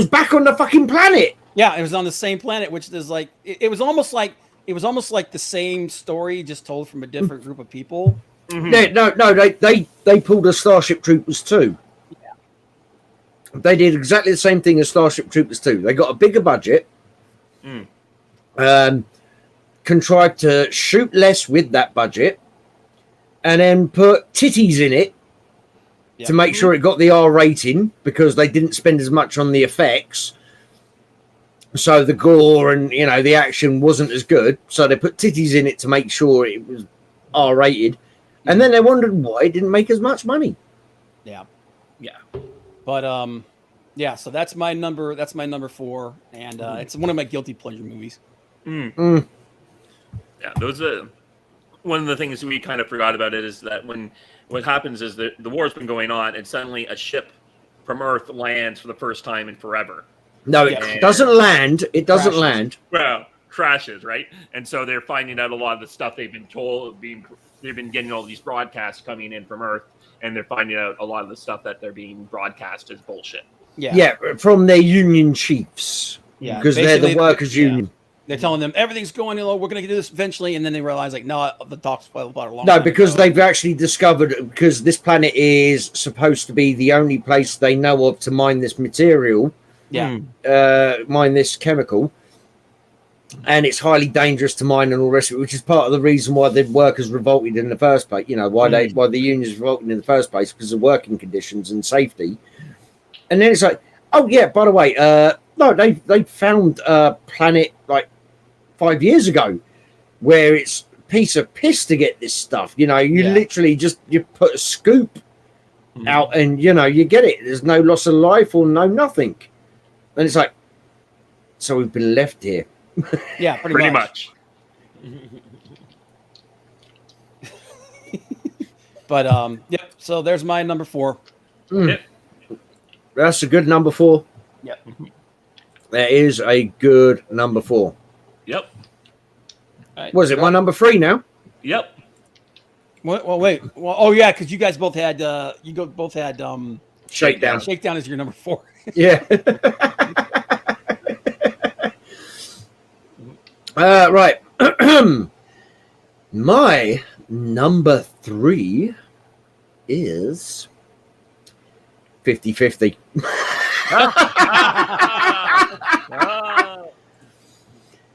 back on the fucking planet. Yeah, it was on the same planet, which is like it was almost like the same story, just told from a different group of people. Yeah, no, they pulled a Starship Troopers 2. Yeah. They did exactly the same thing as Starship Troopers 2. They got a bigger budget, contrived to shoot less with that budget, and then put titties in it to make sure it got the R rating, because they didn't spend as much on the effects. So the gore and the action wasn't as good. So they put titties in it to make sure it was R rated, and then they wondered why it didn't make as much money. Yeah. But so that's my number 4, and it's one of my guilty pleasure movies. Yeah, those are one of the things we kind of forgot about it, is that what happens is that the war's been going on, and suddenly a ship from Earth lands for the first time in forever. No, it doesn't land. It doesn't land. Well, crashes, right? And so they're finding out a lot of the stuff they've been told. They've been getting all these broadcasts coming in from Earth, and they're finding out a lot of the stuff that they're being broadcast is bullshit. Yeah, from their union chiefs. Yeah, because they're the workers' union. They're telling them everything's going, we're going to do this eventually, and then they realize, no, the talks fell apart a long time because ago. they've actually discovered, because this planet is supposed to be the only place they know of to mine this material. Yeah. Mine this chemical, and it's highly dangerous to mine and all the rest of it, which is part of the reason why the workers revolted in the first place. Why the unions revolted in the first place, because of working conditions and safety. And then it's like, oh yeah, by the way, no, they found a planet like 5 years ago where it's a piece of piss to get this stuff. You literally you put a scoop out and you get it. There's no loss of life or no nothing. And it's like, so we've been left here. Yeah, pretty much. But so there's my number 4. Yep. That's a good number 4. Yep. That is a good number 4. Yep. Right. Was it my number 3 now? Yep. Well, wait. Well, oh yeah, because you guys both had Shakedown. Shakedown is your number 4. Yeah. Right. My number 3 is 50-50.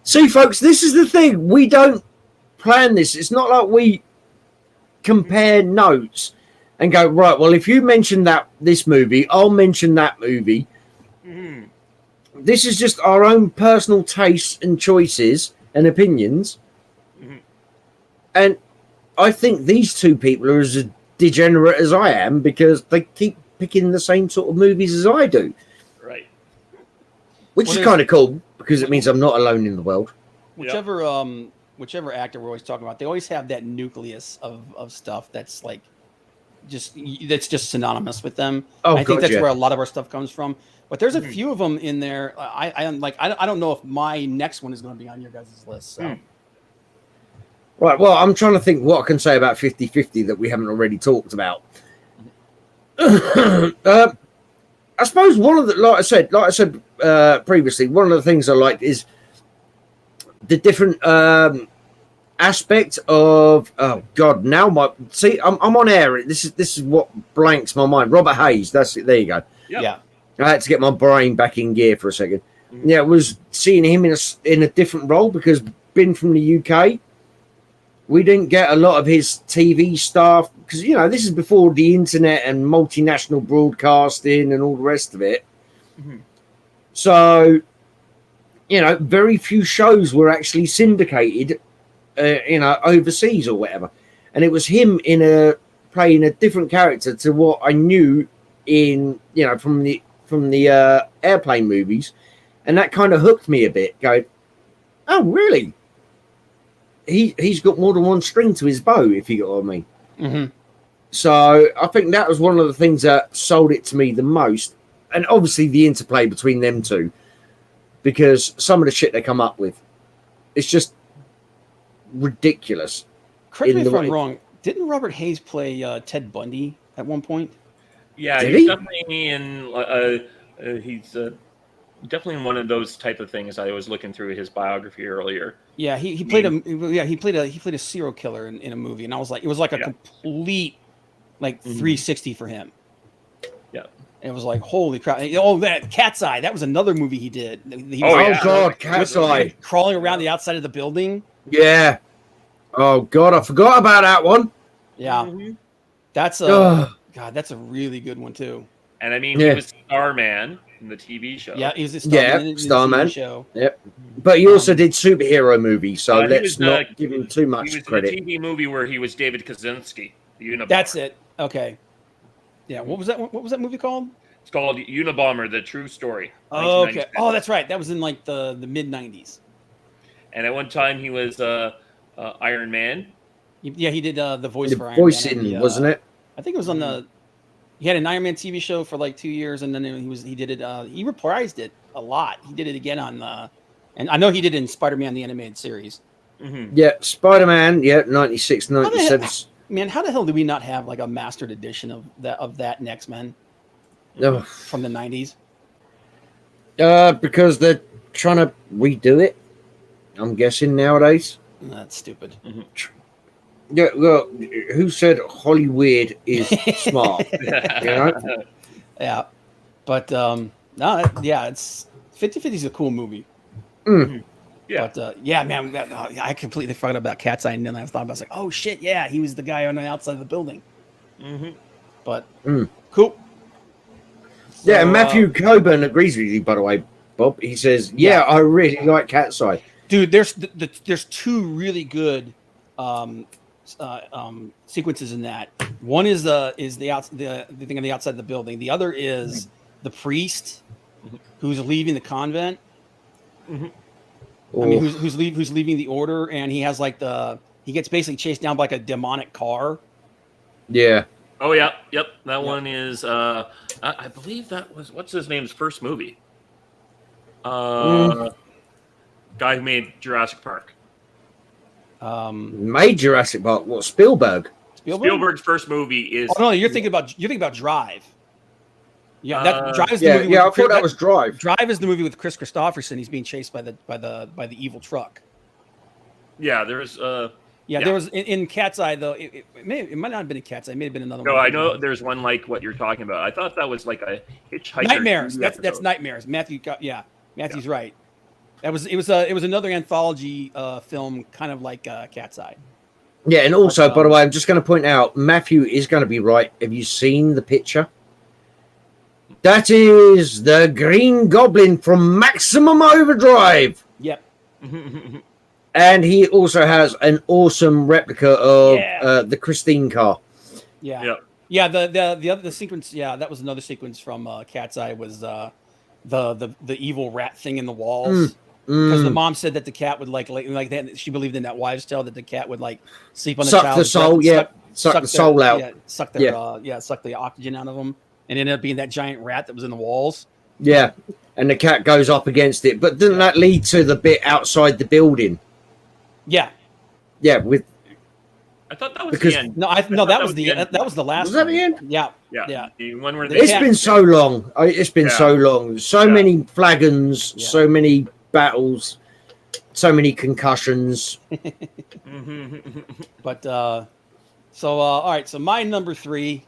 See, folks, this is the thing. We don't plan this. It's not like we compare notes and go, right, well, if you mention this movie, I'll mention that movie. Mhm. This is just our own personal tastes and choices and opinions. Mhm. And I think these two people are as degenerate as I am because they keep picking the same sort of movies as I do. Right. Which Well, is kind of cool because it means I'm not alone in the world. Whichever whichever actor we're always talking about, they always have that nucleus of stuff that's like just synonymous with them. Oh, I think that's gotcha. where a lot of our stuff comes from. But there's a few of them in there. I don't know if my next one is going to be on your guys' list. So. Right, well, I'm trying to think what I can say about 50-50 that we haven't already talked about. I suppose one of the, like I said previously, one of the things I liked is the different aspect of. Oh God! Now I'm on air. This is what blanks my mind. Robert Hayes. That's it. There you go. Yep. Yeah. I had to get my brain back in gear for a second. Mhm. Yeah, it was seeing him in a different role because being from the UK, we didn't get a lot of his TV stuff because this is before the internet and multinational broadcasting and all the rest of it. Mhm. So, very few shows were actually syndicated, overseas or whatever, and it was him playing a different character to what I knew from the airplane movies, and that kind of hooked me a bit. Going, oh really? He's got more than one string to his bow, if you get what I mean. Mm-hmm. So I think that was one of the things that sold it to me the most, and obviously the interplay between them two, because some of the shit they come up with, it's just ridiculous. Correct me if I'm wrong. Didn't Robert Hayes play Ted Bundy at one point? Yeah, Did he's he? definitely he's definitely in one of those type of things. I was looking through his biography earlier. Yeah, he played a serial killer in a movie, and I was like, it was like a complete 360 for him. Yeah, and it was like, holy crap! Oh, that Cat's Eye, that was another movie he did. He Oh was God, Cat's Eye, crawling around the outside of the building. Yeah. Oh God, I forgot about that one. Yeah, Mhm. that's a that's a really good one too. And I mean, he was Starman in the TV show. Yeah, he was a Starman in the TV show. Yep. But he also did superhero movies, so let's not give him too much he was credit. in a TV movie where he was David Kaczynski, the Unabomber. That's it. Okay. Yeah. What was that? What was that movie called? It's called Unabomber: The True Story. Oh, okay. Oh, that's right. That was in like the mid '90s. And at one time he was Iron Man. Yeah, he did the voice for Iron voicing, Man. Wasn't it? I think it was on the. He had an Iron Man TV show for like 2 years, and then he did it. He reprised it a lot. He did it again on and I know he did it in Spider-Man the animated series. Mm-hmm. Yeah, Spider-Man. Yeah, 96, 97. Man, how the hell do we not have like a mastered edition of that X-Men Oh. from the 90s? Because they're trying to redo it. I'm guessing nowadays. That's stupid. Mm-hmm. Yeah, well, who said Hollywood is smart? Yeah, but it's 50-50 is a cool movie. Mm. Yeah, but man, I completely forgot about Cat's Eye, and then I thought about, I was like, oh shit, yeah, he was the guy on the outside of the building. Mm-hmm. But cool. So, Yeah, and Matthew Coburn agrees with you, by the way, Bob. He says, "Yeah, I really like Cat's Eye." Dude, there's two really good sequences in that. One is the thing on the outside of the building. The other is the priest who's leaving the convent. Mm-hmm. I mean, who's leaving the order, and he has like he gets basically chased down by like a demonic car. Yeah. Oh yeah, yep. That one is. I believe that was what's his name's first movie. Guy who made Jurassic Park. Made Jurassic Park. What, Spielberg? Spielberg's first movie is. Oh no, you're thinking about Drive. Yeah, that Drive is the movie. Yeah, I thought that was Drive. Drive is the movie with Chris Christopherson. He's being chased by the evil truck. Yeah, there's. Yeah, there was in Cat's Eye though. It might not have been in Cat's Eye. It may have been another No, one. I know there's one like what you're talking about. I thought that was like a Hitchhiker. Nightmares. 2 That's episode. Nightmares. Matthew's right. It was another anthology film, kind of like Cat's Eye. Yeah, and also, by the way, I'm just going to point out, Matthew is going to be right. Have you seen the picture? That is the Green Goblin from Maximum Overdrive. Yep. And he also has an awesome replica of the Christine car. Yeah. Yep. Yeah. The other sequence. Yeah, that was another sequence from Cat's Eye. Was the evil rat thing in the walls. Because the mom said that the cat would like that. She believed in that wives' tale that the cat would like sleep on the Suck child's the soul, breath, suck the soul out. Yeah, suck the oxygen out of them, and ended up being that giant rat that was in the walls. Yeah, and the cat goes up against it. But didn't that lead to the bit outside the building? Yeah. Yeah, with I thought that was the end. No, that was the end. That was the last. Was that the end? Yeah. Yeah. Yeah. The one where It's been so long. It's been so long. So many flagons, so many battles, so many concussions. But all right. So my number 3,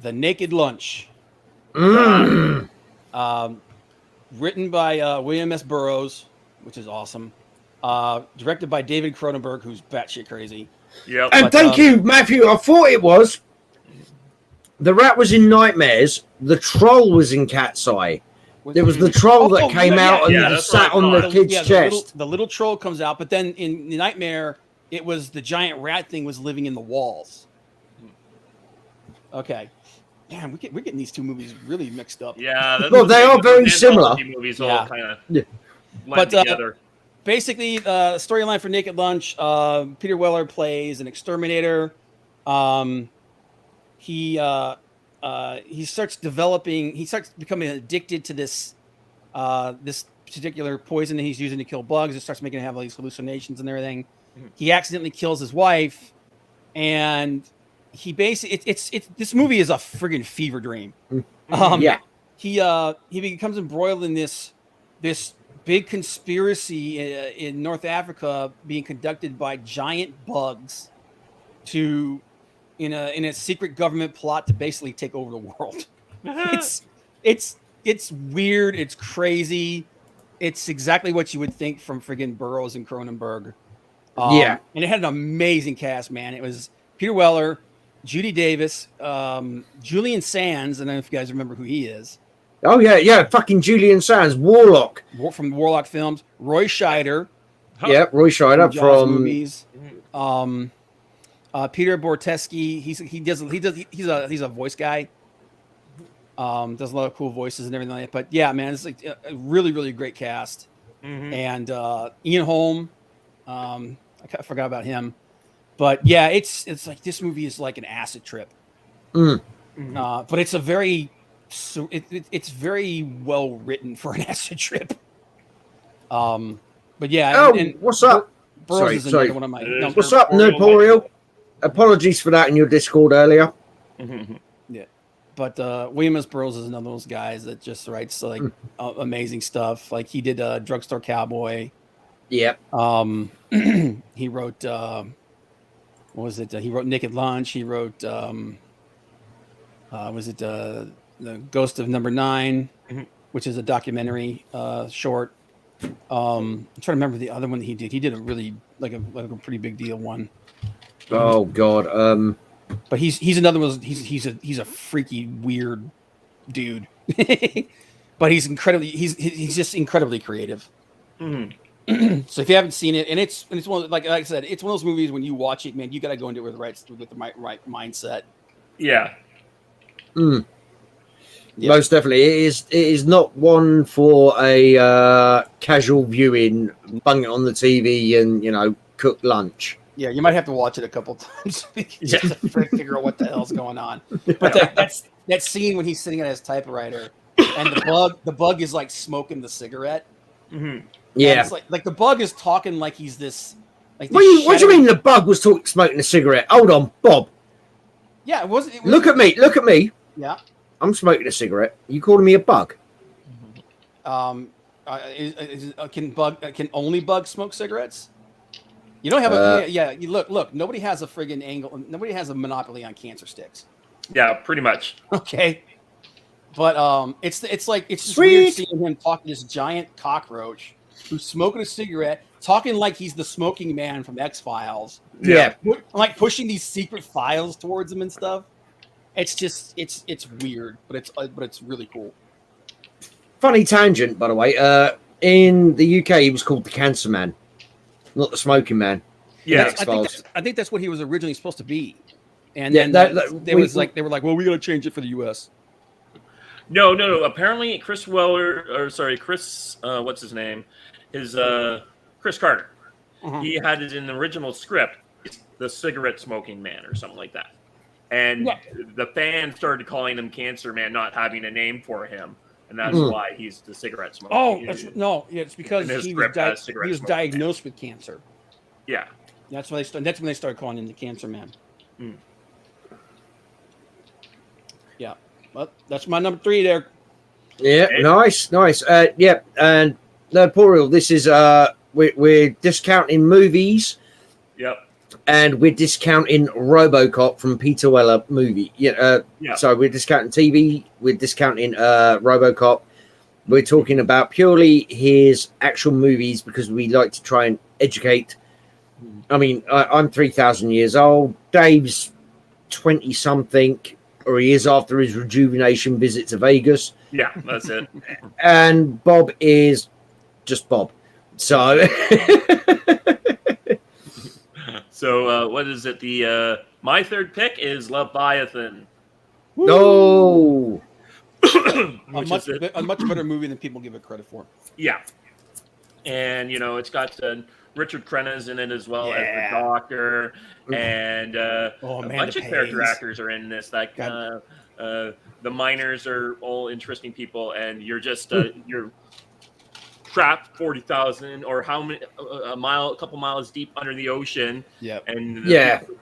The Naked Lunch. Written by William S. Burroughs, which is awesome. Directed by David Cronenberg, who's batshit crazy. Yep. And thank you, Matthew. I thought it was. The rat was in Nightmares. The troll was in Cat's Eye. There was the troll that came out and sat on the kid's chest. The little troll comes out, but then in Nightmare, it was the giant rat thing was living in the walls. Okay. Damn, we're getting these two movies really mixed up. Yeah. Well, they are very similar. Movies all kind of but together. Basically, the storyline for Naked Lunch, Peter Weller plays an exterminator. He starts becoming addicted to this particular poison that he's using to kill bugs. It starts making him have all these hallucinations and everything. He accidentally kills his wife, and he basically this movie is a friggin' fever dream. He becomes embroiled in this big conspiracy in North Africa being conducted by giant bugs in a secret government plot to basically take over the world. It's weird, it's crazy. It's exactly what you would think from friggin' Burroughs and Cronenberg. And it had an amazing cast, man. It was Peter Weller, Judy Davis, Julian Sands. I don't know if you guys remember who he is. Oh, yeah. Fucking Julian Sands, Warlock. From the Warlock films. Roy Scheider. Yeah, Roy Scheider from movies. Peter Bortesky. He's a voice guy. Does a lot of cool voices and everything like that. But yeah, man, it's like a really, really great cast. And Ian Holm. I forgot about him. But yeah, it's like this movie is like an acid trip. But it's a very it's very well written for an acid trip. But yeah. And what's up? Burroughs is sorry. one of my. What's up, Nerdporial? Apologies for that in your Discord earlier. Yeah, but William S. Burroughs is another of those guys that just writes like amazing stuff. Like he did Drugstore Cowboy. Yep. He wrote what was it? He wrote Naked Lunch. He wrote was it the Ghost of Number 9, which is a documentary short. I'm trying to remember the other one that he did. He did a really like a pretty big deal one. Oh God. But he's another one. He's a freaky weird dude. But he's just incredibly creative. So if you haven't seen it, and it's one of, like I said, it's one of those movies when you watch it, man, you got to go into it with the right mindset. Yeah. Most definitely, it is not one for a casual viewing. Bung it on the TV and cook lunch. Yeah, you might have to watch it a couple times just to figure out what the hell's going on. But that scene when he's sitting at his typewriter and the bug is like smoking the cigarette. Yeah, it's like the bug is talking like he's this. Like what do you mean the bug was smoking a cigarette? Hold on, Bob. Yeah, it wasn't. Look at me. Yeah. I'm smoking a cigarette. You calling me a bug? Can only bugs smoke cigarettes? You don't have a You look. Nobody has a friggin' angle. Nobody has a monopoly on cancer sticks. Yeah, pretty much. Okay, but it's just Sweet. weird seeing him talking to this giant cockroach who's smoking a cigarette, talking like he's the smoking man from X-Files. Yeah. Like pushing these secret files towards him and stuff. It's just it's weird, but it's really cool. Funny tangent, by the way. In the UK, he was called the Cancer Man, not the Smoking Man. Yeah, I think that's what he was originally supposed to be, and Yeah, then they were like, well, we got to change it for the US. No. Apparently, Chris, what's his name? Chris Carter. Uh-huh. He had it in the original script, the cigarette smoking man or something like that. And the fans started calling him Cancer Man, not having a name for him. And that's why he's the cigarette smoker. Oh, it's because he was diagnosed with cancer. Yeah. That's when they started calling him the Cancer Man. Mm. Yeah. Well, that's my number 3 there. Yeah, nice. Yeah, and Poriel, this is we're discounting movies. Yep. And we're discounting Robocop from Peter Weller movie. So we're discounting TV. We're discounting Robocop. We're talking about purely his actual movies because we like to try and educate. I mean, I'm 3,000 years old. Dave's 20-something, or he is after his rejuvenation visit to Vegas. Yeah, that's it. And Bob is just Bob. So... So what is it? My third pick is Leviathan. No, a much better movie than people give it credit for. Yeah, and it's got Richard Crenna's in it as well as the Doctor, and a bunch of character actors are in this. Like the miners are all interesting people, and you're just you're trapped 40,000 or how many a couple miles deep under the ocean. Yeah, and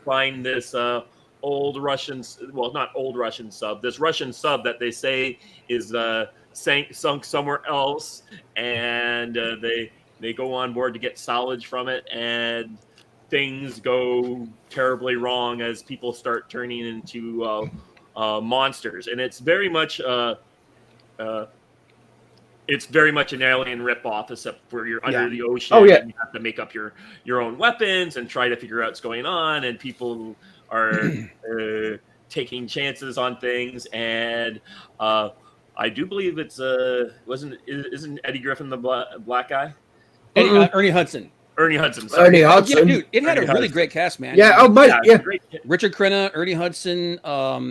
find this not old Russian sub. This Russian sub that they say is sunk somewhere else, and they go on board to get salvage from it, and things go terribly wrong as people start turning into monsters, and it's very much an alien ripoff, except for you're under the ocean. And you have to make up your own weapons and try to figure out what's going on. And people are taking chances on things. And I do believe isn't Eddie Griffin the black guy? Ernie Hudson. Ernie Hudson. Ernie Hudson. Yeah, dude, it had a really great cast, man. Yeah. Oh, mate. Yeah. Richard Crenna, Ernie Hudson,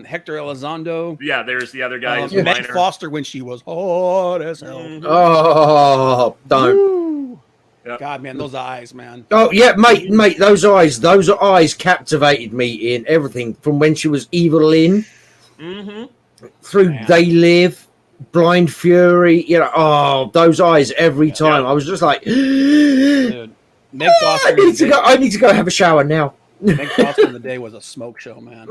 Hector Elizondo. Yeah, there's the other guy. Meg Foster when she was hot as hell. Mm-hmm. Oh, don't. Yep. God, man, those eyes, man. Oh yeah, mate, those eyes captivated me in everything from when she was Evil Lynn through They Live, Blind Fury. Those eyes every time. I was just like, dude. Meg Foster I need to go have a shower now. Meg Foster in the Day was a smoke show, man.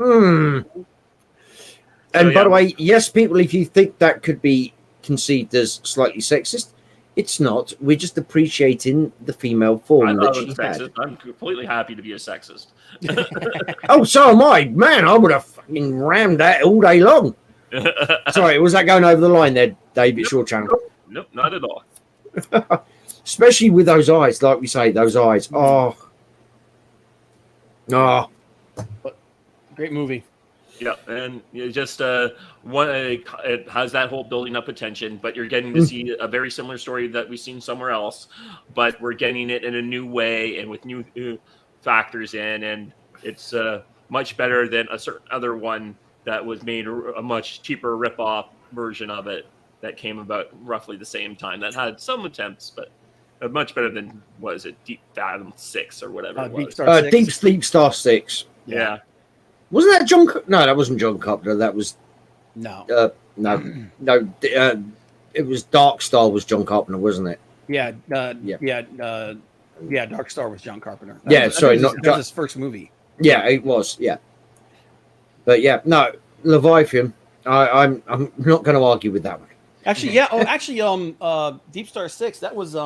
And by the way, yes, people, if you think that could be conceived as slightly sexist, it's not. We're just appreciating the female form that she had. I'm completely happy to be a sexist. Oh, so am I. Man, I would have fucking rammed that all day long. Sorry, was that going over the line there, Dave? It's your channel. Nope, not at all. Especially with those eyes, like we say, those eyes. Oh. Great movie. Yeah, and just it has that whole building up attention, but you're getting to see a very similar story that we've seen somewhere else, but we're getting it in a new way and with new factors in, and it's much better than a certain other one that was made a much cheaper rip-off version of it that came about roughly the same time that had some attempts, but much better than, what is it, Deep Fathom 6 or whatever it was. Deep Sleep Star 6. Yeah. Wasn't that John? No, that wasn't John Carpenter. That was no. It was Dark Star was John Carpenter, wasn't it? Yeah. Dark Star was John Carpenter. That was his first movie. Yeah, it was. Yeah, but yeah, no, Leviathan. I'm not going to argue with that one. Actually, yeah. Deep Star 6. That was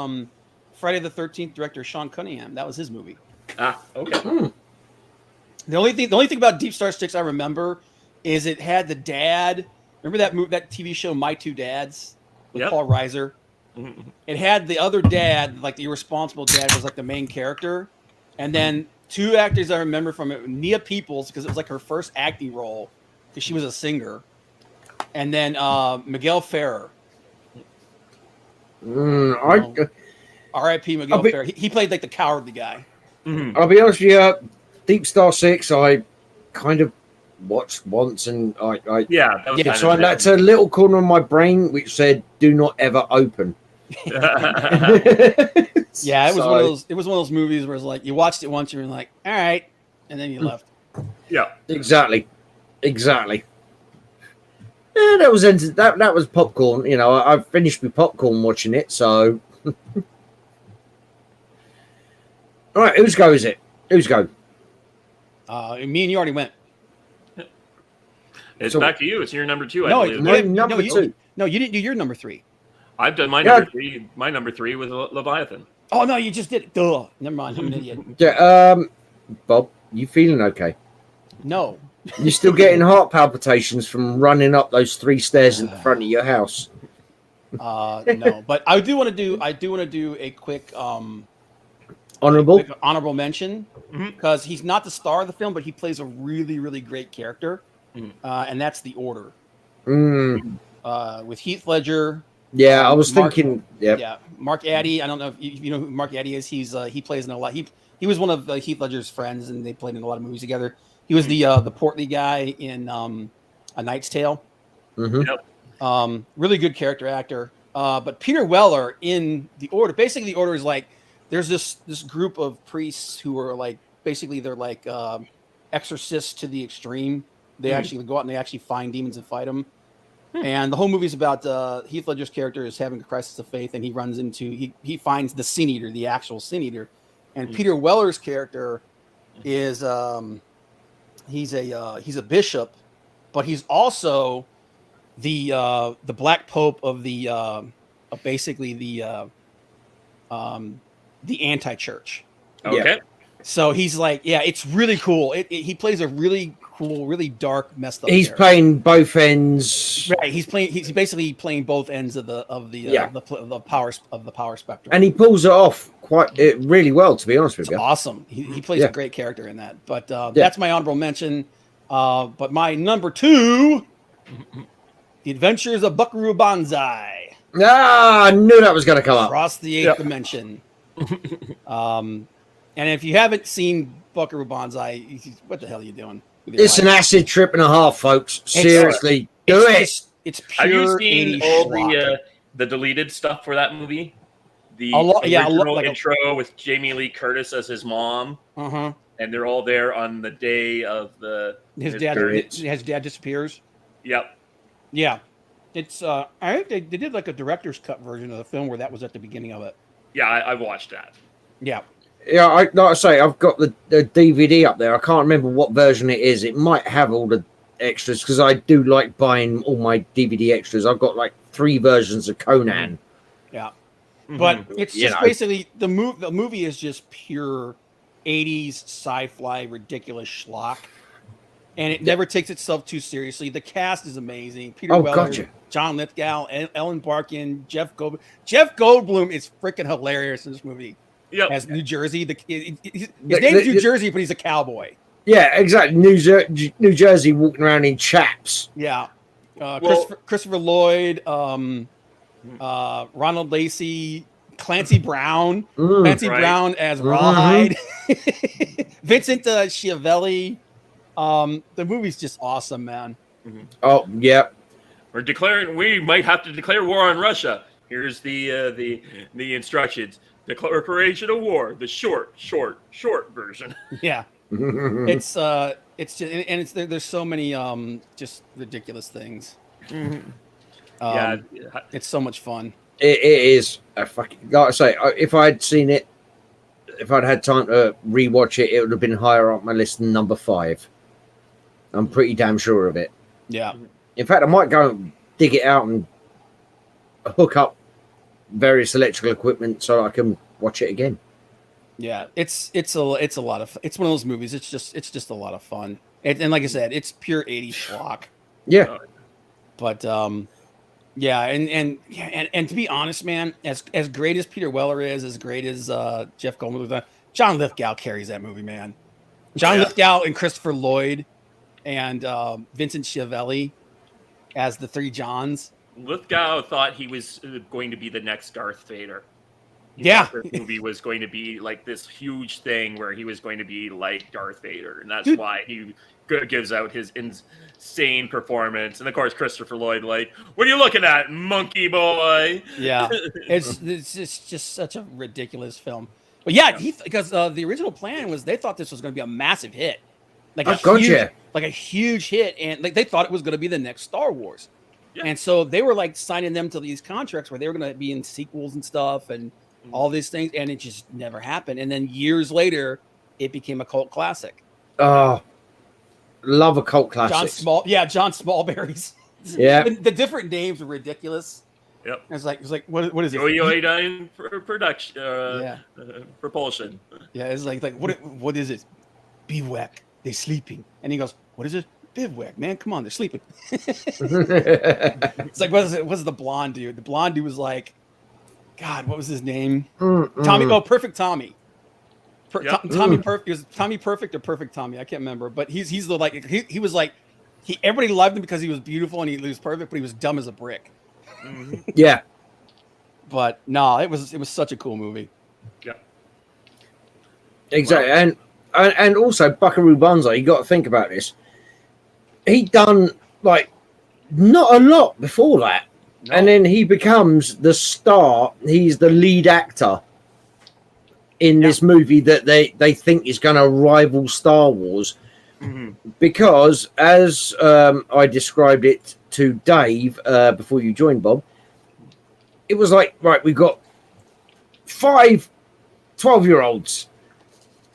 Friday the 13th director Sean Cunningham. That was his movie. Okay. The only thing about Deep Star Six I remember is it had the dad. Remember that TV show My Two Dads with Yep. Paul Reiser? Mhm. It had the other dad, like the irresponsible dad, was like the main character, and then two actors I remember from it: Nia Peoples, because it was like her first acting role, because she was a singer, and then Miguel Ferrer. R.I.P. Miguel Ferrer. He played like the cowardly guy. Mhm. I'll be honest with you, Deep Star 6, I kind of watched once, and I Yeah, that was Yeah, kind so of that's a little corner of my brain which said, "Do not ever open." Yeah, it was one of those. It was one of those movies where it's like you watched it once, you were like, "All right," and then you left. Yeah. Exactly. Yeah, that was popcorn. You know, I finished with popcorn watching it. So, all right, whose go is it? Whose go? Me and you already went. It's So- back to you. It's your number 2, I No, believe. My number two. No, you didn't do your number 3. I've done my Yeah. number 3. My number 3 was Leviathan. Oh no, you just did it. Duh. Never mind. I'm an idiot. Yeah, Bob, you feeling okay? No. You're still getting heart palpitations from running up those 3 stairs in the front of your house. No. But I do want to do a quick Honorable. honorable mention, Mhm. because he's not the star of the film, but he plays a really, really great character, Mhm. and that's The Order with Heath Ledger. Yeah, I was Mark- thinking. Yeah. Yeah, Mark Addy. I don't know if you know who Mark Addy is. He plays in a lot. He was one of Heath Ledger's friends, and they played in a lot of movies together. He was the portly guy in A Knight's Tale. Mm-hmm. Really good character actor. But Peter Weller in The Order. Basically, The Order is like there's this group of priests who are like basically they're like exorcists to the extreme. They actually go out and they actually find demons and fight them. And the whole movie is about Heath Ledger's character is having a crisis of faith, and he runs into he finds the Sin Eater, the actual Sin Eater, and Peter Weller's character is he's a bishop, but he's also the Black Pope of basically the anti-church. Okay. So he's like, yeah, it's really cool. He plays a really cool, really dark, messed up. He's character. playing both ends. Right, he's basically playing both ends of the power spectrum. And he pulls it off really well, to be honest with It's you. awesome. He plays a great character in that. But that's my honorable mention. But my number 2, The Adventures of Buckaroo Banzai. I knew that was going to come up. Across the 8th dimension. And if you haven't seen Buckaroo Banzai, what the hell are you doing? It's an acid trip and a half, folks. Seriously, do it. It's Have you pure seen 80s all schlock. the deleted stuff for that movie? The yeah, original like intro with Jamie Lee Curtis as his mom, Uh-huh. and they're all there on the day of His dad disappears. Yep. Yeah. It's I think they did like a director's cut version of the film where that was at the beginning of it. Yeah, I watched that. Yeah. Yeah, like I say, I've got the DVD up there. I can't remember what version it is. It might have all the extras because I do like buying all my DVD extras. I've got like 3 versions of Conan. Yeah. But it's just basically the movie is just pure 80s sci-fi ridiculous schlock. And it never takes itself too seriously. The cast is amazing. Peter Weller, gotcha. John Lithgow, Ellen Barkin, Jeff Goldblum. Jeff Goldblum is freaking hilarious in this movie. Yep. As New Jersey, his name's New Jersey, but he's a cowboy. Yeah, exactly. New Jersey walking around in chaps. Yeah. Christopher Lloyd, Ronald Lacey, Clancy Brown. Clancy Brown as Rawhide. Vincent Schiavelli. The movie's just awesome, man. Oh, yeah. We might have to declare war on Russia. Here's the instructions. Declaration of war, the short version. Yeah. It's just, and there's so many just ridiculous things. It's so much fun. It is a fucking, like I say, if I'd seen it, if I'd had time to rewatch it, it would have been higher up my list than number 5. I'm pretty damn sure of it. Yeah. In fact, I might go and dig it out and hook up various electrical equipment so I can watch it again. Yeah, it's a lot of it's one of those movies. It's just a lot of fun. And like I said, it's pure 80s schlock. Yeah. Oh, But yeah, and to be honest, man, as great as Peter Weller is, as great as Jeff Goldblum, John Lithgow carries that movie, man. John Yeah. Lithgow and Christopher Lloyd and Vincent Schiavelli as the three Johns. Lithgow thought he was going to be the next Darth Vader. He Yeah. thought this movie was going to be like this huge thing where he was going to be like Darth Vader, and that's Dude. why he gives out his insane performance. And of course, Christopher Lloyd, like, what are you looking at, monkey boy? Yeah, it's just such a ridiculous film. But yeah, because the original plan was they thought this was going to be a massive hit, like a huge hit, and like they thought it was going to be the next Star Wars. Yeah. And so they were like signing them to these contracts where they were going to be in sequels and stuff and all these things, and it just never happened. And then years later, it became a cult classic. Oh, love a cult classic. John Smallberry's. Yeah. The different names were ridiculous. Yep. It's like what is it? Yoyodyne production, propulsion. Yeah, it's like what is it? Bivouac. They're sleeping, and he goes, "What is it? Bivouac, man. Come on, they're sleeping." It's like, what is it? What's the blonde dude? The blonde dude was like, God, what was his name? Tommy. Oh, Perfect Tommy. Tommy Perfect. It was Tommy Perfect or Perfect Tommy. I can't remember. But he's the like he was like everybody loved him because he was beautiful and he was perfect, but he was dumb as a brick. Mm-hmm. Yeah. But no, it was such a cool movie. Yeah. Exactly. And also Buckaroo Banzai, you got to think about this. He'd done like not a lot before that. No. And then he becomes the star. He's the lead actor in this movie that they think is going to rival Star Wars. Mm-hmm. Because as I described it to Dave before you joined, Bob, it was like, right, we've got 5 12-year-olds.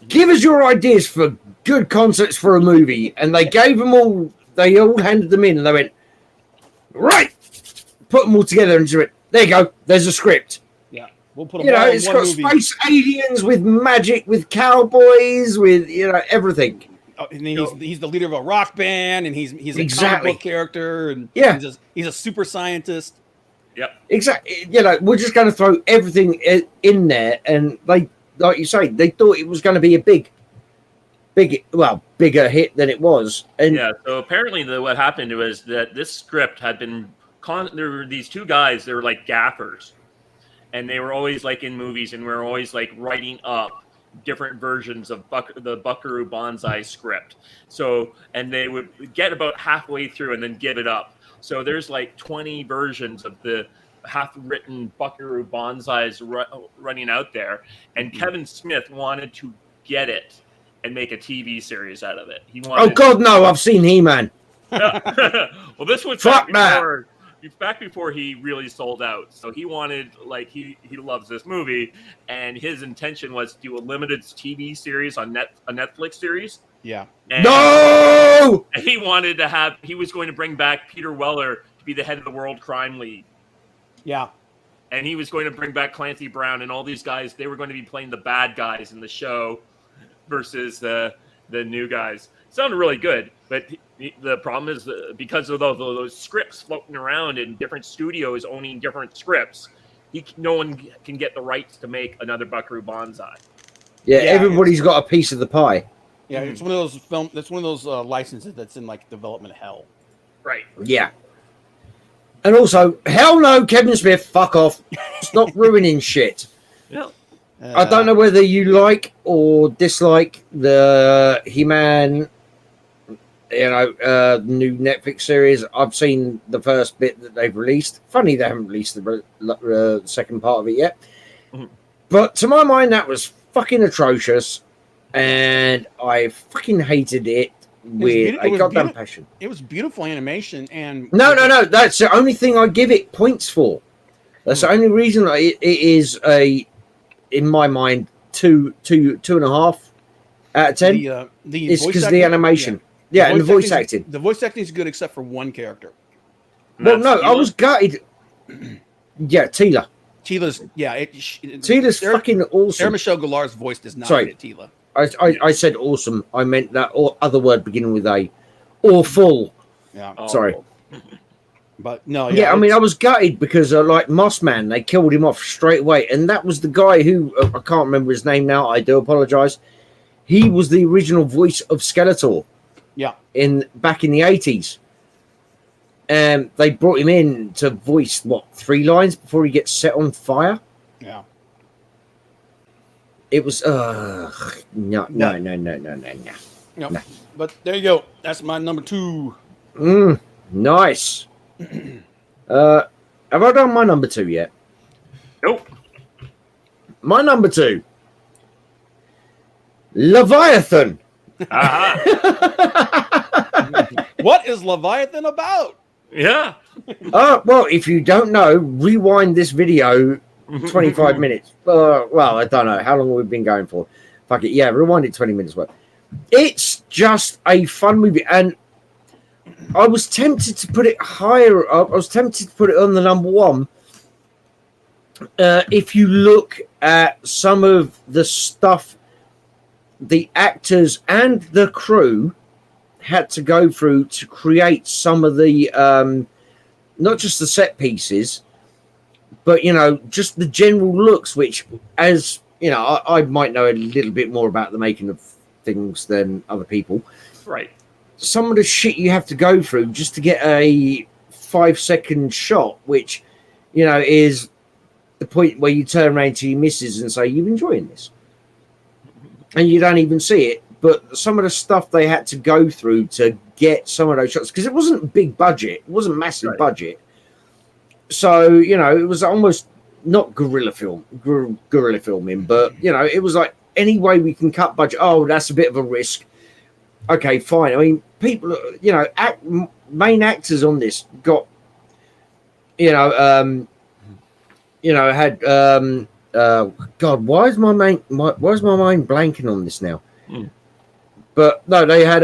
Give us your ideas for good concepts for a movie. And they gave them all, they all handed them in and they went, right. Put them all together and just went, there you go, there's a script. Yeah, we'll put them all in it's one got movie. Space aliens with magic, with cowboys, with everything. Oh, and he's the leader of a rock band, and he's a comic book character, and he's a super scientist. Yep, exactly. We're just going to throw everything in there, and they, like you say, they thought it was going to be a bigger hit than it was. And yeah, so apparently what happened was that this script had been. There were these 2 guys. They were like gaffers, and they were always like in movies, and we were always like writing up different versions of the Buckaroo Banzai script. So, and they would get about halfway through and then give it up. So there's like 20 versions of the half-written Buckaroo Banzais running out there, and Kevin Smith wanted to get it and make a TV series out of it. He wanted. Oh God, no! I've seen He-Man. Well, this was back before he really sold out. So he wanted, like, he loves this movie, and his intention was to do a limited TV series on a Netflix series. Yeah. And no! He was going to bring back Peter Weller to be the head of the World Crime League. Yeah. And he was going to bring back Clancy Brown and all these guys. They were going to be playing the bad guys in the show versus the new guys. Sounded really good, but the problem is because of those scripts floating around in different studios owning different scripts, no one can get the rights to make another Buckaroo Banzai. Yeah, everybody's got a piece of the pie. Yeah, it's one of those That's one of those licenses that's in like development hell. Right. Yeah. And also, hell no, Kevin Smith, fuck off. Stop ruining shit. Yeah. I don't know whether you like or dislike the He-Man, new Netflix series. I've seen the first bit that they've released. Funny they haven't released the second part of it yet. Mm-hmm. But to my mind, that was fucking atrocious, and I fucking hated it with a goddamn passion. It was beautiful animation, and no. That's the only thing I give it points for. That's the only reason it is in my mind, 2.5 out of 10. It's because the animation. Yeah, and the voice acting. The voice acting is good except for one character. Well, no, I was gutted. Yeah, Teela. Tila's Tila's fucking awesome. Sarah Michelle Gellar's voice does not fit Tila. I said awesome. I meant that other word beginning with A. Awful. Yeah. Sorry. But no, yeah, I mean, I was gutted because like Mossman, they killed him off straight away, and that was the guy who I can't remember his name now. I do apologize. He was the original voice of Skeletor. Yeah. Back in the 80s. And they brought him in to voice 3 lines before he gets set on fire. Yeah. It was no. But there you go. That's my number 2. Nice. Have I done my number 2 yet? Nope. My number 2. Leviathan. What is Leviathan about? Yeah. Well, if you don't know, rewind this video 25 minutes. Well, I don't know. How long have we been going for? Fuck it. Yeah, rewind it 20 minutes worth. It's just a fun movie. And I was tempted to put it higher up. I was tempted to put it on the number 1. If you look at some of the stuff the actors and the crew had to go through to create some of the not just the set pieces, but just the general looks, which, as I might know a little bit more about the making of things than other people. Right. Some of the shit you have to go through just to get a 5-second shot, which is the point where you turn around to your missus and say, "You enjoying this?" And you don't even see it. But some of the stuff they had to go through to get some of those shots, because it wasn't a big budget, it wasn't massive budget. So, it was almost not guerrilla filming, but, it was like, any way we can cut budget. Oh, that's a bit of a risk. Okay, fine. I mean, people, main actors on this got, had, God, why is my mind blanking on this now? But no, they had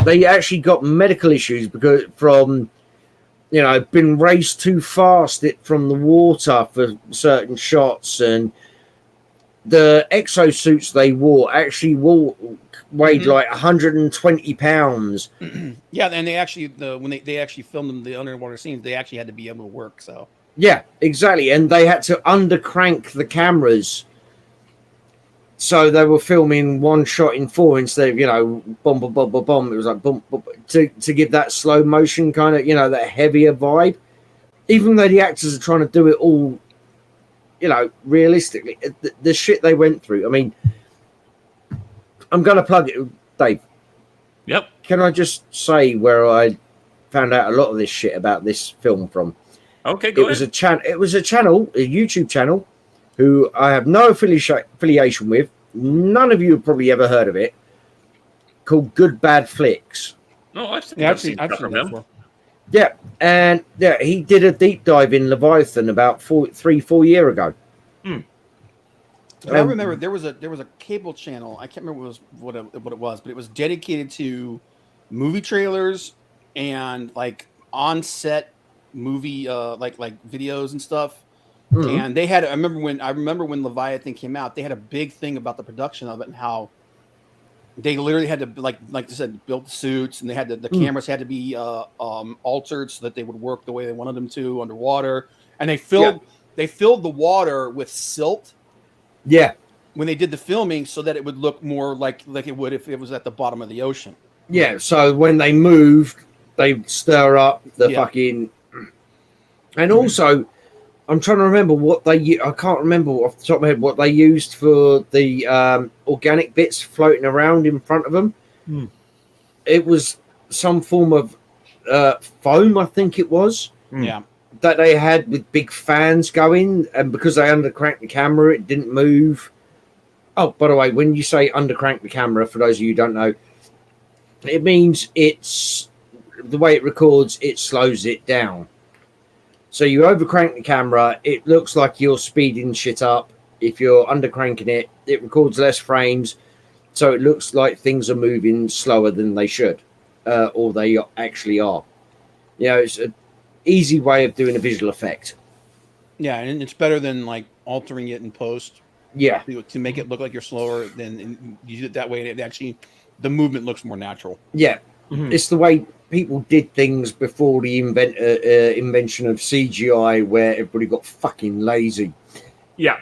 they actually got medical issues because from been raised too fast from the water for certain shots, and the exosuits they wore actually weighed like 120 pounds. Yeah, and they actually when they actually filmed them the underwater scenes, they actually had to be able to work. So yeah, exactly, and they had to undercrank the cameras. So they were filming 1 shot in 4 instead of, boom, boom, boom, boom, boom. It was like boom, boom, to give that slow motion kind of, that heavier vibe. Even though the actors are trying to do it all, realistically, the shit they went through. I mean, I'm going to plug it, Dave. Yep. Can I just say where I found out a lot of this shit about this film from? Okay, go ahead. It was a channel, a YouTube channel, who I have no affiliation with. None of you have probably ever heard of it. Called Good Bad Flicks. No, I've seen stuff from him. Yeah, and he did a deep dive in Leviathan about 4 years ago. I remember there was a cable channel. I can't remember what it was, but it was dedicated to movie trailers and like on-set movie like videos and stuff. And they had, I remember when Leviathan came out, they had a big thing about the production of it and how they literally had to like I said, build the suits, and they had the cameras had to be altered so that they would work the way they wanted them to underwater. And they filled the water with silt. Yeah. When they did the filming, so that it would look more like it would if it was at the bottom of the ocean. Yeah. So when they moved, they stir up the fucking, and also. I'm trying to remember I can't remember off the top of my head what they used for the organic bits floating around in front of them. It was some form of foam, I think it was. Yeah. That they had with big fans going, and because they undercranked the camera, it didn't move. Oh, by the way, when you say undercrank the camera, for those of you who don't know, it means it's the way it records, it slows it down. So you overcrank the camera, it looks like you're speeding shit up. If you're undercranking it, it records less frames, so it looks like things are moving slower than they should, or they actually are. It's an easy way of doing a visual effect. Yeah, and it's better than like altering it in post Yeah, to make it look like you're slower. Then you do it that way, and it actually the movement looks more natural. yeah. Mhm. It's the way people did things before the invention of CGI, where everybody got fucking lazy. Yeah.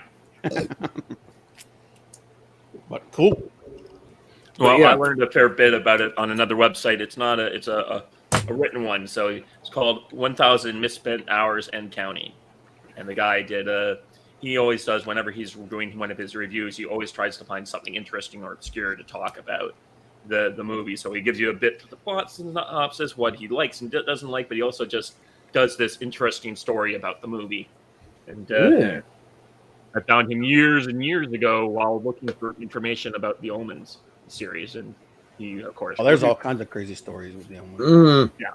But cool. Well, I yeah. learned a fair bit about it on another website. It's not it's a written one, so it's called 1,000 Misspent Hours and Counting. And the guy did he always does whenever he's doing one of his reviews. He always tries to find something interesting or obscure to talk about the movie. So he gives you a bit of the plot synopsis, what he likes and doesn't like, but he also just does this interesting story about the movie. And Yeah. I found him years and years ago while looking for information about the Omens series, and he, of course, Oh, there's all kinds of crazy stories with them. Yeah.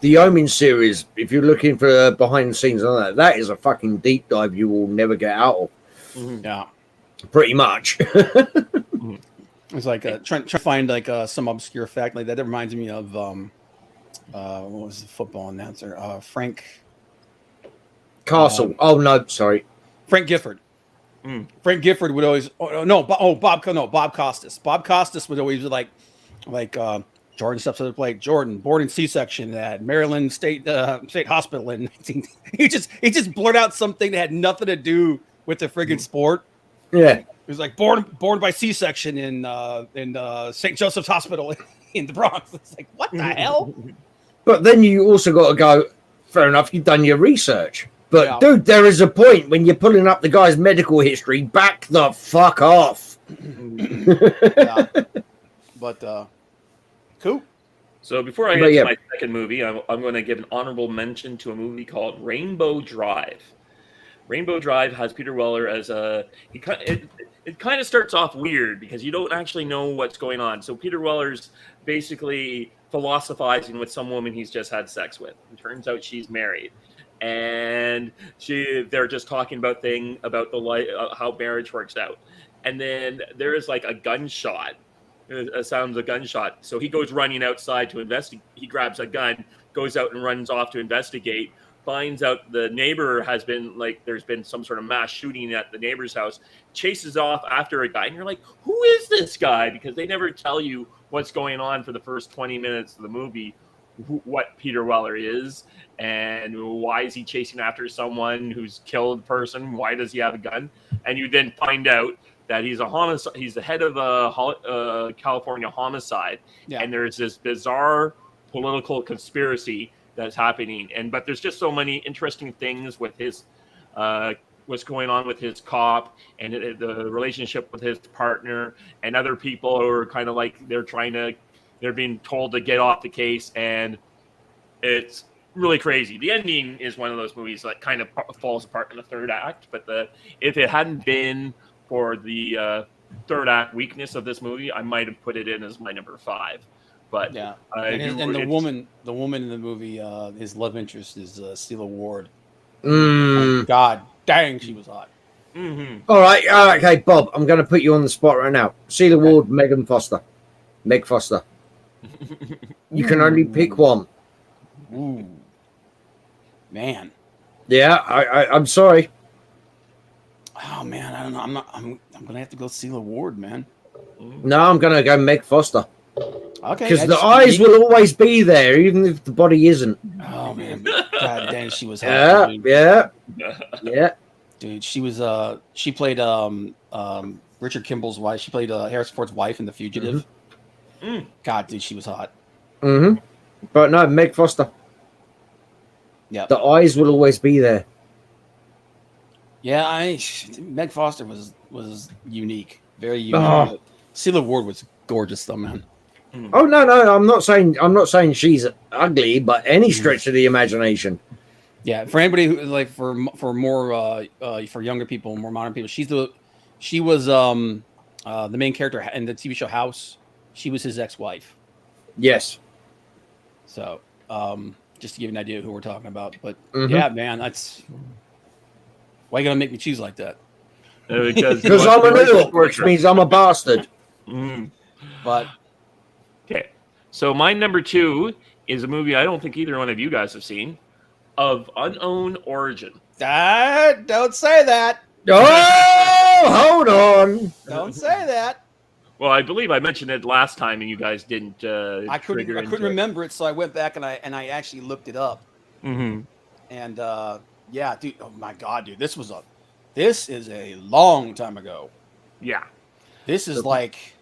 The Omen series, if you're looking for behind the scenes on that, that is a fucking deep dive you will never get out of. Mhm. Yeah, Pretty much. it's like trying to find like some obscure fact like that. That reminds me of what was the football announcer? Frank Castle. Oh no, sorry. Gifford. Mm. Frank Gifford would always Bob Costas. Bob Costas would always be like Jordan steps to the plate. Jordan born in C-section at Maryland State Hospital, and he just blurt out something that had nothing to do with the friggin' sport. Yeah. It was like born by C-section in St. Joseph's Hospital in the Bronx. It's like, what the hell? But then you also got to go, fair enough, you've done your research. But Yeah. dude, there is a point when you're pulling up the guy's medical history, back the fuck off. Yeah. But cool. So before I get to my second movie, I'm going to give an honorable mention to a movie called Rainbow Drive. Rainbow Drive has Peter Weller as it kind of starts off weird because you don't actually know what's going on. So Peter Weller's basically philosophizing with some woman he's just had sex with. It turns out she's married, and they're just talking about how marriage works out. And then there is like a gunshot. Sounds a gunshot. So he goes running outside to investigate. He grabs a gun, goes out and runs off to investigate. Finds out the neighbor there's been some sort of mass shooting at the neighbor's house, chases off after a guy, and you're like, who is this guy? Because they never tell you what's going on for the first 20 minutes of the movie, what Peter Weller is, and why is he chasing after someone who's killed a person? Why does he have a gun? And you then find out that he's the head of a California homicide, and there's this bizarre political conspiracy that's happening, but there's just so many interesting things with his what's going on with his cop and the relationship with his partner and other people who are kind of like they're being told to get off the case, and it's really crazy. The ending is one of those movies that kind of falls apart in the third act, but if it hadn't been for the third act weakness of this movie, I might have put it in as my number 5. But yeah, and the woman in the movie, his love interest is Celia Ward. God dang, she was hot. Mm-hmm. All right, okay, Bob, I'm going to put you on the spot right now. Celia Ward, Meg Foster. You can only pick one. Ooh, man. Yeah, I'm sorry. Oh man, I don't know. I'm gonna have to go Celia Ward, man. No, I'm going to go Meg Foster. Okay, because the eyes will always be there, even if the body isn't. Oh man, God dang, she was hot. Yeah. Dude, she was. She played Richard Kimball's wife. She played Harrison Ford's wife in The Fugitive. Mm-hmm. God, dude, she was hot. Mm-hmm. But no, Meg Foster. Yeah, the eyes will always be there. Yeah, Meg Foster was unique, very unique. Celia Ward was gorgeous, though, man. Oh no, I'm not saying she's ugly, but any stretch of the imagination. Yeah, for anybody who like for more for younger people, more modern people, she was the main character in the TV show House. She was his ex-wife. Yes. So, just to give you an idea of who we're talking about, but yeah, man, that's why you gonna make me choose like that? Because I'm a little, which means I'm a bastard. But okay, so my number 2 is a movie I don't think either one of you guys have seen, of unknown origin. Don't say that. Oh, hold on. Don't say that. Well, I believe I mentioned it last time, and you guys didn't. I couldn't remember it, so I went back and I actually looked it up. Mm-hmm. And yeah, dude. Oh my god, dude. This is a long time ago. Yeah. This is like,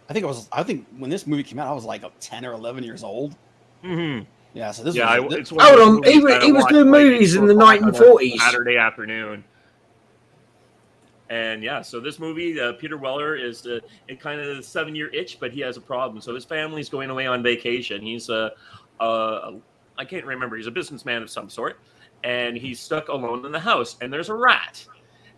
I think when this movie came out, I was like 10 or 11 years old. Mm-hmm. Yeah, so this Yeah, was. it's one of Hold those on, movies he that I was watched, doing like, movies in the on a 1940s. Saturday afternoon. And yeah, so this movie, Peter Weller is it kind of a 7-year itch, but he has a problem. So his family's going away on vacation. He's I can't remember. He's a businessman of some sort, and he's stuck alone in the house. And there's a rat,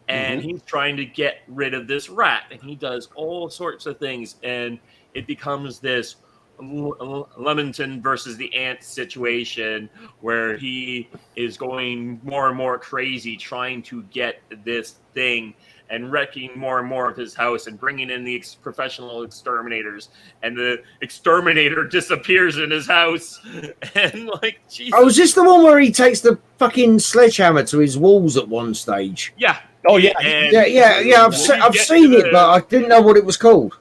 and he's trying to get rid of this rat, and he does all sorts of things, and it becomes this Leamington versus the ant situation where he is going more and more crazy trying to get this thing and wrecking more and more of his house and bringing in the professional exterminators, and the exterminator disappears in his house. And like, Jesus. Oh, is this the one where he takes the fucking sledgehammer to his walls at one stage? Yeah. Oh yeah. And Yeah. I've seen it, but I didn't know what it was called.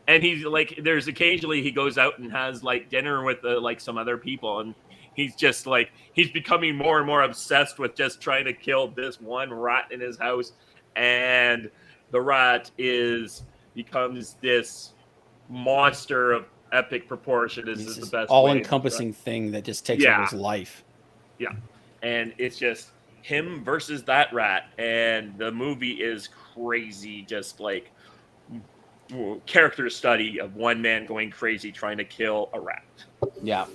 And he's like, there's occasionally he goes out and has like dinner with like some other people, and he's just like, he's becoming more and more obsessed with just trying to kill this one rat in his house. And the rat becomes this monster of epic proportion. Is the best all-encompassing thing that just takes over his life. Yeah, and it's just him versus that rat, and the movie is crazy. Just like character study of one man going crazy trying to kill a rat. Yeah,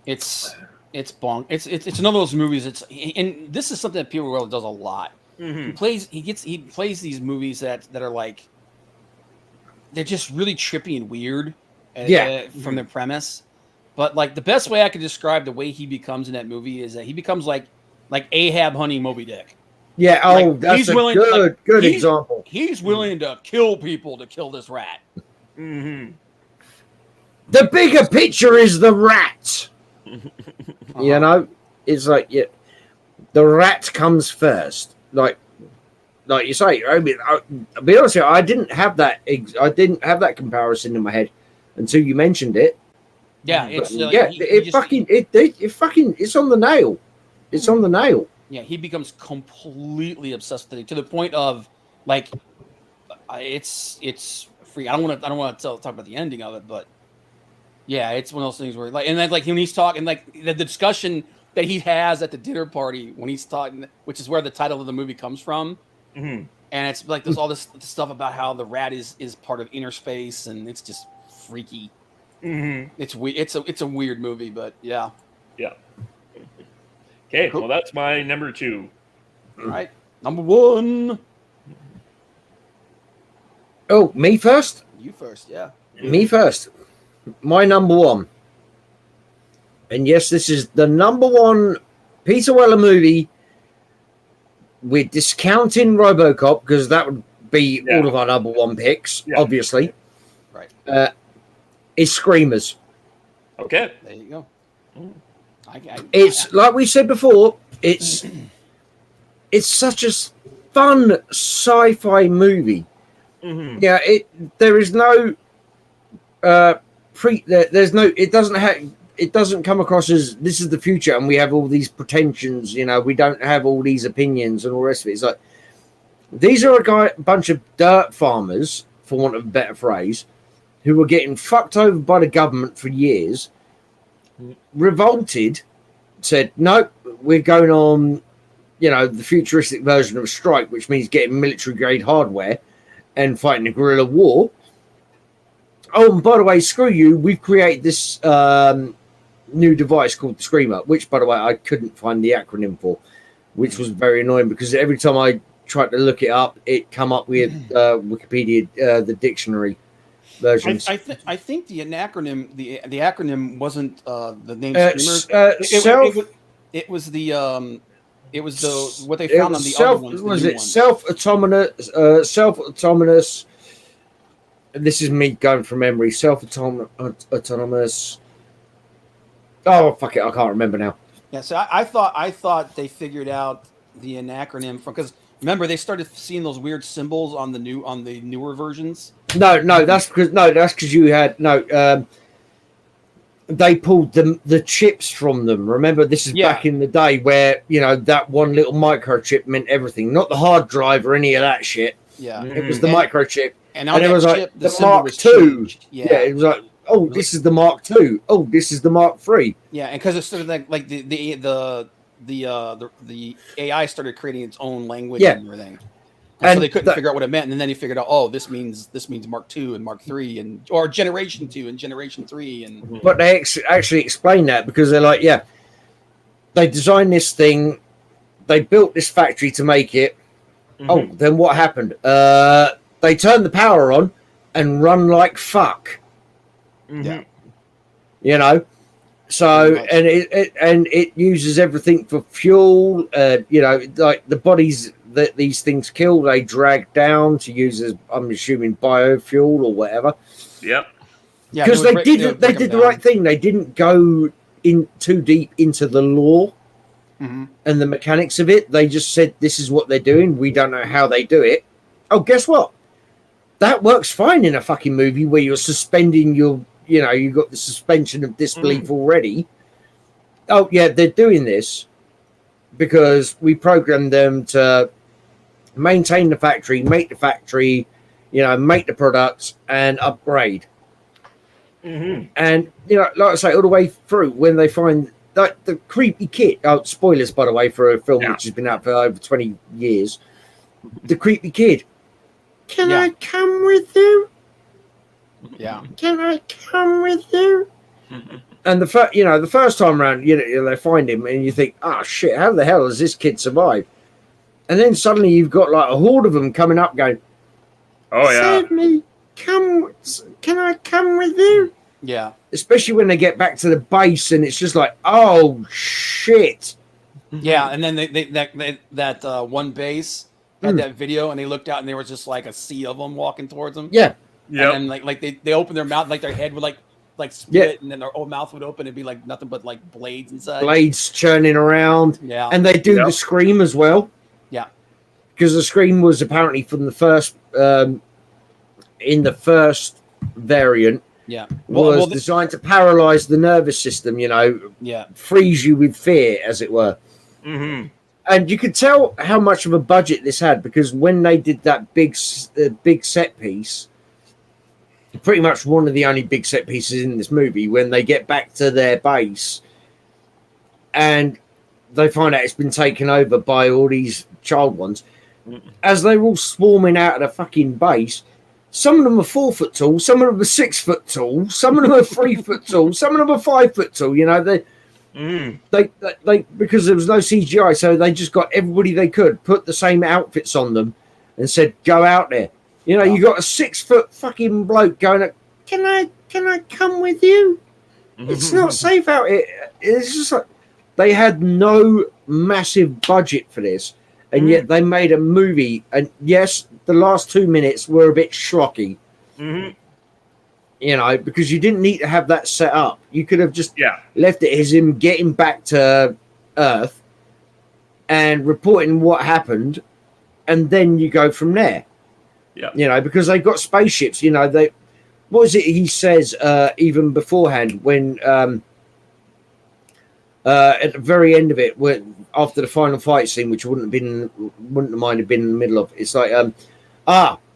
it's bonk. It's another of those movies. And this is something that Peter Weller does a lot. He plays these movies that are like, they're just really trippy and weird from their premise. But like, the best way I could describe the way he becomes in that movie is that he becomes like Ahab hunting Moby Dick. Yeah, that's a good example. He's willing to kill people to kill this rat. The bigger picture is the rat. You know, it's like, the rat comes first. Like you say. I mean, I'll be honest with you, I didn't have that comparison in my head until you mentioned it. Yeah, it's on the nail. It's on the nail. Yeah, he becomes completely obsessed with it to the point of like, it's free. I don't want to talk about the ending of it, but yeah, it's one of those things where like, and then like when he's talking, like the discussion that he has at the dinner party when he's talking, which is where the title of the movie comes from. And it's like there's all this stuff about how the rat is part of inner space, and it's just freaky. It's a weird movie, but yeah. Okay, cool. Well, that's my number 2. All right, number 1. Oh, me first? You first, yeah. Me first. My number 1. And yes, this is the number 1 Peter Weller movie. We're discounting Robocop because that would be all of our number 1 picks, obviously. Right. Is Screamers. Okay. There you go. It's like we said before. It's such a fun sci-fi movie. Yeah. There is no there's no. It doesn't come across as this is the future and we have all these pretensions. You know, we don't have all these opinions and all the rest of it. It's like these are a bunch of dirt farmers, for want of a better phrase, who were getting fucked over by the government for years. Revolted, said, nope, we're going on, the futuristic version of a strike, which means getting military grade hardware and fighting a guerrilla war. Oh, and by the way, screw you, we've created this new device called the Screamer, which, by the way, I couldn't find the acronym for, which was very annoying because every time I tried to look it up, it come up with Wikipedia, the dictionary versions. I think the acronym the acronym wasn't the name Screamers. It was the what they found on the other ones. Was it self-autonomous? This is me going from memory. Self-autonomous. Oh fuck it! I can't remember now. Yeah, so I thought they figured out the acronym from, because remember they started seeing those weird symbols on the newer versions. No, that's because you had they pulled the chips from them. Remember, this is back in the day where that one little microchip meant everything, not the hard drive or any of that shit. Yeah, it was the microchip, and on it that was chip, like the the Mark was II. changed. Yeah, it was like, oh, this is the Mark II. Oh, this is the Mark III. Yeah, and because it's sort of like the AI started creating its own language and everything. And so they couldn't figure out what it meant, and then they figured out, oh, this means Mark II and Mark III, and or Generation 2 and Generation 3, and but they actually explain that because they're like, yeah, they designed this thing, they built this factory to make it. Oh, then what happened? They turned the power on and run like fuck. Yeah, So and it uses everything for fuel. Like the bodies that these things kill, they drag down to use as, I'm assuming, biofuel or whatever. Yep. Yeah, because they did the right thing. They didn't go in too deep into the lore and the mechanics of it. They just said, this is what they're doing. We don't know how they do it. Oh, guess what? That works fine in a fucking movie where you're suspending your, you've got the suspension of disbelief already. Oh, yeah, they're doing this because we programmed them to maintain the factory, make the factory, make the products and upgrade. And, like I say, all the way through when they find that the creepy kid, spoilers, by the way, for a film which has been out for over 20 years, the creepy kid, can I come with you? Yeah. Can I come with you? And the first time around, they find him and you think, oh shit, how the hell has this kid survived? And then suddenly you've got like a horde of them coming up going, oh yeah, save me, can I come with you? Yeah. Especially when they get back to the base and it's just like, oh shit. Yeah, and then that one base had that video and they looked out and there was just like a sea of them walking towards them. Yeah. Yeah. And then like they opened their mouth, like their head would like split, and then their whole mouth would open and be like nothing but like blades inside. Blades churning around. Yeah. And they do the scream as well. Yeah. Because the scream was apparently from the first in the first variant. Yeah. Was designed to paralyze the nervous system, freeze you with fear, as it were. And you could tell how much of a budget this had because when they did that big set piece, pretty much one of the only big set pieces in this movie, when they get back to their base and they find out it's been taken over by all these child ones, as they're all swarming out of the fucking base, some of them are 4 foot tall, some of them are 6 foot tall, some of them are 3 foot tall, some of them are 5 foot tall. They because there was no CGI, so they just got everybody they could, put the same outfits on them, and said, "Go out there." You got a 6 foot fucking bloke going, "Can I come with you?" It's not safe out here. It's just like they had no massive budget for this, and yet they made a movie. And yes, the last 2 minutes were a bit schlocky. Because you didn't need to have that set up. You could have just left it as him getting back to Earth and reporting what happened, and then you go from there. Yeah. Because they've got spaceships. What was it he says even beforehand when at the very end of it, after the final fight scene, which wouldn't have minded been in the middle of, it's like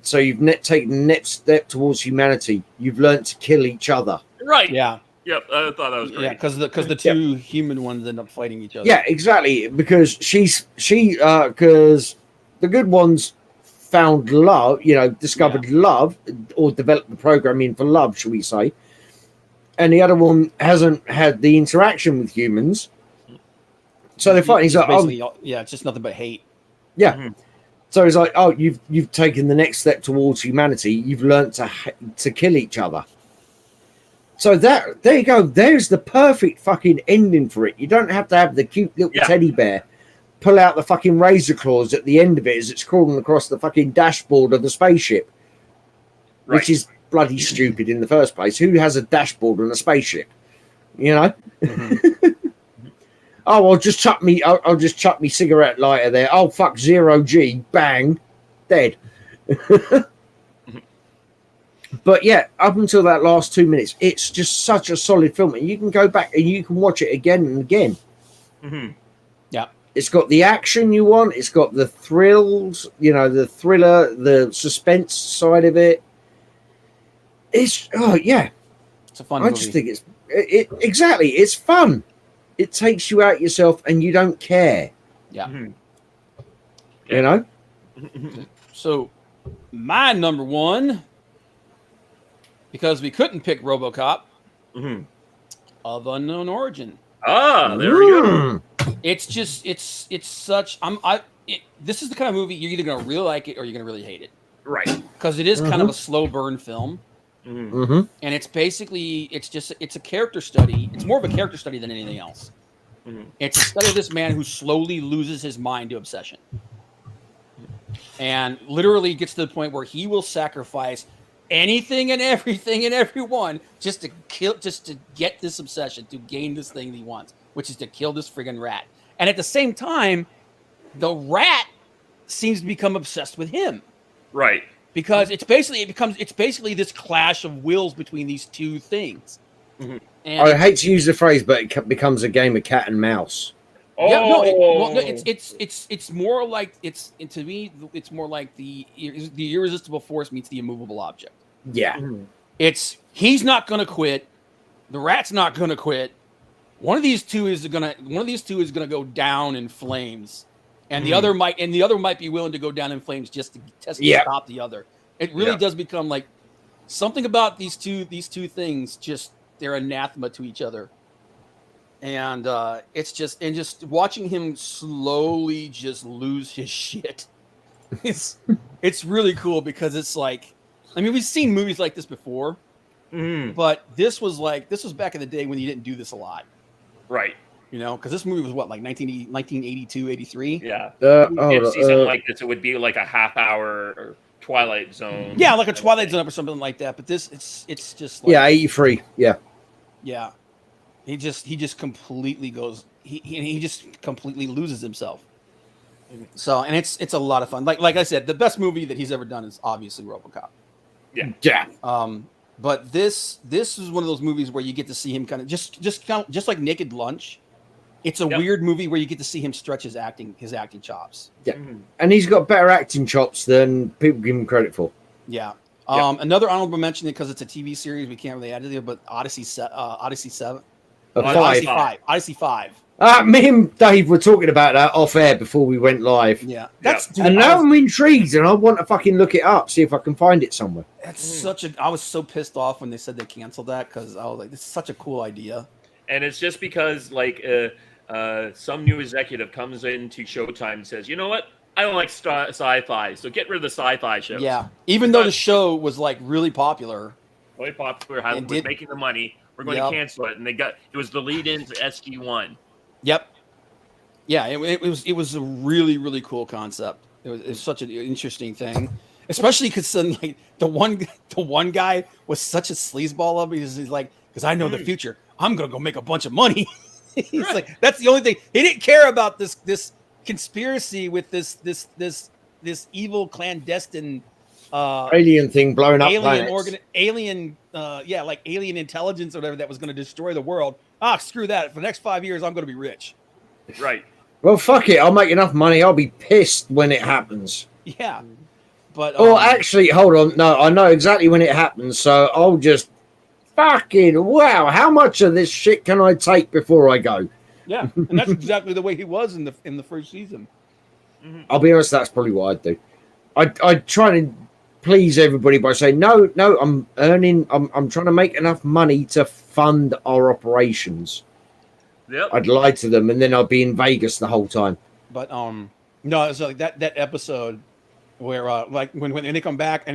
so you've taken the next step towards humanity. You've learned to kill each other. Right. Yeah. Yep. I thought that was great. Yeah, because the two human ones end up fighting each other. Yeah, exactly. Because because the good ones found love, discovered love, or developed the programming for love, shall we say? And the other one hasn't had the interaction with humans, so they're fighting. He's like, it's just nothing but hate. Yeah. So it's like, you've taken the next step towards humanity. You've learned to kill each other. So there you go. There's the perfect fucking ending for it. You don't have to have the cute little teddy bear pull out the fucking razor claws at the end of it as it's crawling across the fucking dashboard of the spaceship, which is bloody stupid in the first place. Who has a dashboard on a spaceship? Oh, I'll just chuck me cigarette lighter there. Oh fuck, 0G, bang, dead. But yeah, up until that last 2 minutes, it's just such a solid film, and you can go back and you can watch it again and again. Mm-hmm. Yeah, it's got the action you want. It's got the thrills, the thriller, the suspense side of it. It's it's a fun movie. I just think exactly. It's fun. It takes you out yourself, and you don't care. Yeah. Mm-hmm. You know. So, my number one, because we couldn't pick RoboCop, Mm-hmm. of unknown origin. Ah, there we go. It's just it's such this is the kind of movie you're either gonna really like it or you're gonna really hate it. Right. Because it is kind of a slow burn film. Mm-hmm. And it's basically it's a character study. It's more of a character study than anything else. Mm-hmm. It's a study of this man who slowly loses his mind to obsession. And literally gets to the point where he will sacrifice anything and everything and everyone just to get this obsession, to gain this thing that he wants, which is to kill this friggin' rat. And at the same time, the rat seems to become obsessed with him. Right. Because it's basically this clash of wills between these two things. Mm-hmm. And I hate to use the phrase, but it becomes a game of cat and mouse. yeah, no, it's more like to me it's more like the irresistible force meets the immovable object. Yeah. Mm-hmm. He's not going to quit. The rat's not going to quit. One of these two is going to go down in flames. And the other might be willing to go down in flames just to test to stop the other. It really does become like something about these two things. Just they're anathema to each other, and just watching him slowly just lose his shit. It's really cool because it's like, I mean, we've seen movies like this before, but this was back in the day when you didn't do this a lot, right? Because this movie was what, like 1982, 83? Yeah. If you see something like this, it would be like a half-hour or Twilight Zone. Yeah, like a Twilight Zone or something like that. But this, it's just like, 83. Yeah. Yeah. He just completely goes. He just completely loses himself. So, and it's a lot of fun. Like I said, the best movie that he's ever done is obviously RoboCop. Yeah. Yeah. But this is one of those movies where you get to see him kind of just like Naked Lunch. It's a weird movie where you get to see him stretch his acting chops. Yeah. And he's got better acting chops than people give him credit for. Yeah. Another honorable mention, because it's a TV series, we can't really add to it, but Odyssey 7. Odyssey 5. Me and Dave were talking about that off air before we went live. Yeah. And now I'm intrigued and I want to fucking look it up, see if I can find it somewhere. I was so pissed off when they said they canceled that, because I was like, this is such a cool idea. And it's just because like some new executive comes into Showtime and says, you know what? I don't like sci-fi, so get rid of the sci-fi shows. Yeah. Even though the show was like really popular. Really popular, was making the money. We're going to cancel it. And it was the lead into SG-1. Yep. Yeah, it was a really, really cool concept. It was such an interesting thing, especially because like the one guy was such a sleazeball of it. He's like, because I know the future, I'm gonna go make a bunch of money. He's like, that's the only thing. He didn't care about this conspiracy with this evil clandestine alien thing blowing up planets. Alien intelligence or whatever that was going to destroy the world. Screw that. For the next 5 years, I'm going to be rich. Right. Well, fuck it. I'll make enough money. I'll be pissed when it happens. Yeah. But actually, hold on. No, I know exactly when it happens, so I'll just fucking wow. How much of this shit can I take before I go? Yeah, and that's exactly the way he was in the first season. I'll be honest. That's probably what I'd do. I'd try to please everybody by saying no. I'm earning. I'm trying to make enough money to fund our operations. Yep. I'd lie to them, and then I'd be in Vegas the whole time. But no, it's like that episode where like when they come back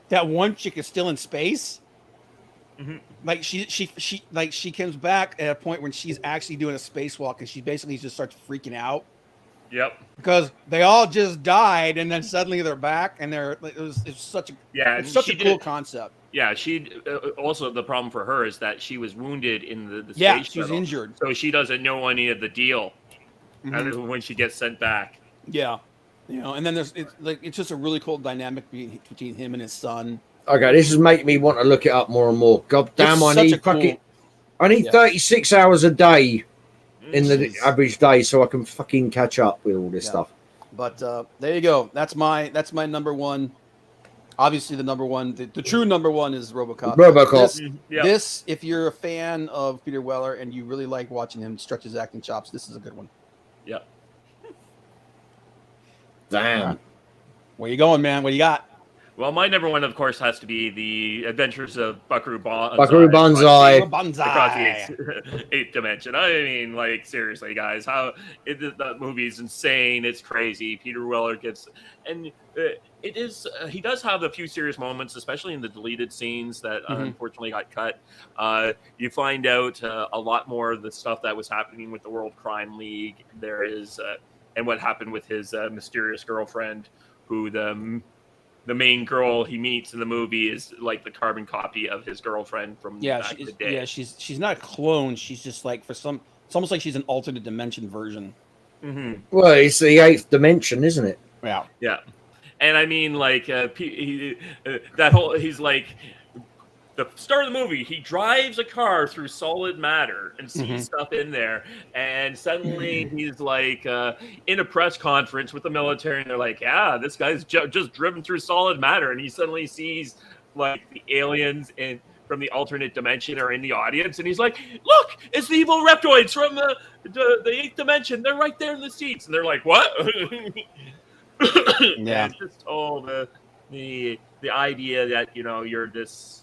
that one chick is still in space. Mm-hmm. Like she comes back at a point when she's actually doing a spacewalk, and she basically just starts freaking out. Yep. because they all just died, and then suddenly they're back, and it's such a cool concept. Yeah, she also the problem for her is that she was wounded in the Yeah, space she was shuttle, injured. so she doesn't know any of the deal when she gets sent back. Yeah, and then it's just a really cool dynamic between him and his son. Okay, this is making me want to look it up more and more. God damn, I need 36 hours a day in the average day so I can fucking catch up with all this stuff. But there you go. That's my number one. Obviously, the number one, the true number one is Robocop. This, if you're a fan of Peter Weller and you really like watching him stretch his acting chops, this is a good one. Yep. Damn. Where you going, man? What do you got? Well, my number one, of course, has to be the Adventures of Buckaroo Banzai. Across the eighth dimension. I mean, like, seriously, guys, that movie is insane. It's crazy. Peter Weller it is. He does have a few serious moments, especially in the deleted scenes that unfortunately got cut. You find out a lot more of the stuff that was happening with the World Crime League. There is, and what happened with his mysterious girlfriend, who the main girl he meets in the movie is like the carbon copy of his girlfriend from back in the day. Yeah, she's not a clone. She's just like it's almost like she's an alternate dimension version. Mm-hmm. Well, it's the eighth dimension, isn't it? Yeah. Yeah. And I mean, like, he's like, the start of the movie, he drives a car through solid matter and sees stuff in there. And suddenly he's like in a press conference with the military, and they're like, yeah, this guy's just driven through solid matter. And he suddenly sees like the aliens from the alternate dimension are in the audience. And he's like, look, it's the evil reptoids from the eighth dimension. They're right there in the seats. And they're like, what? Yeah. It's just all the idea that, you're this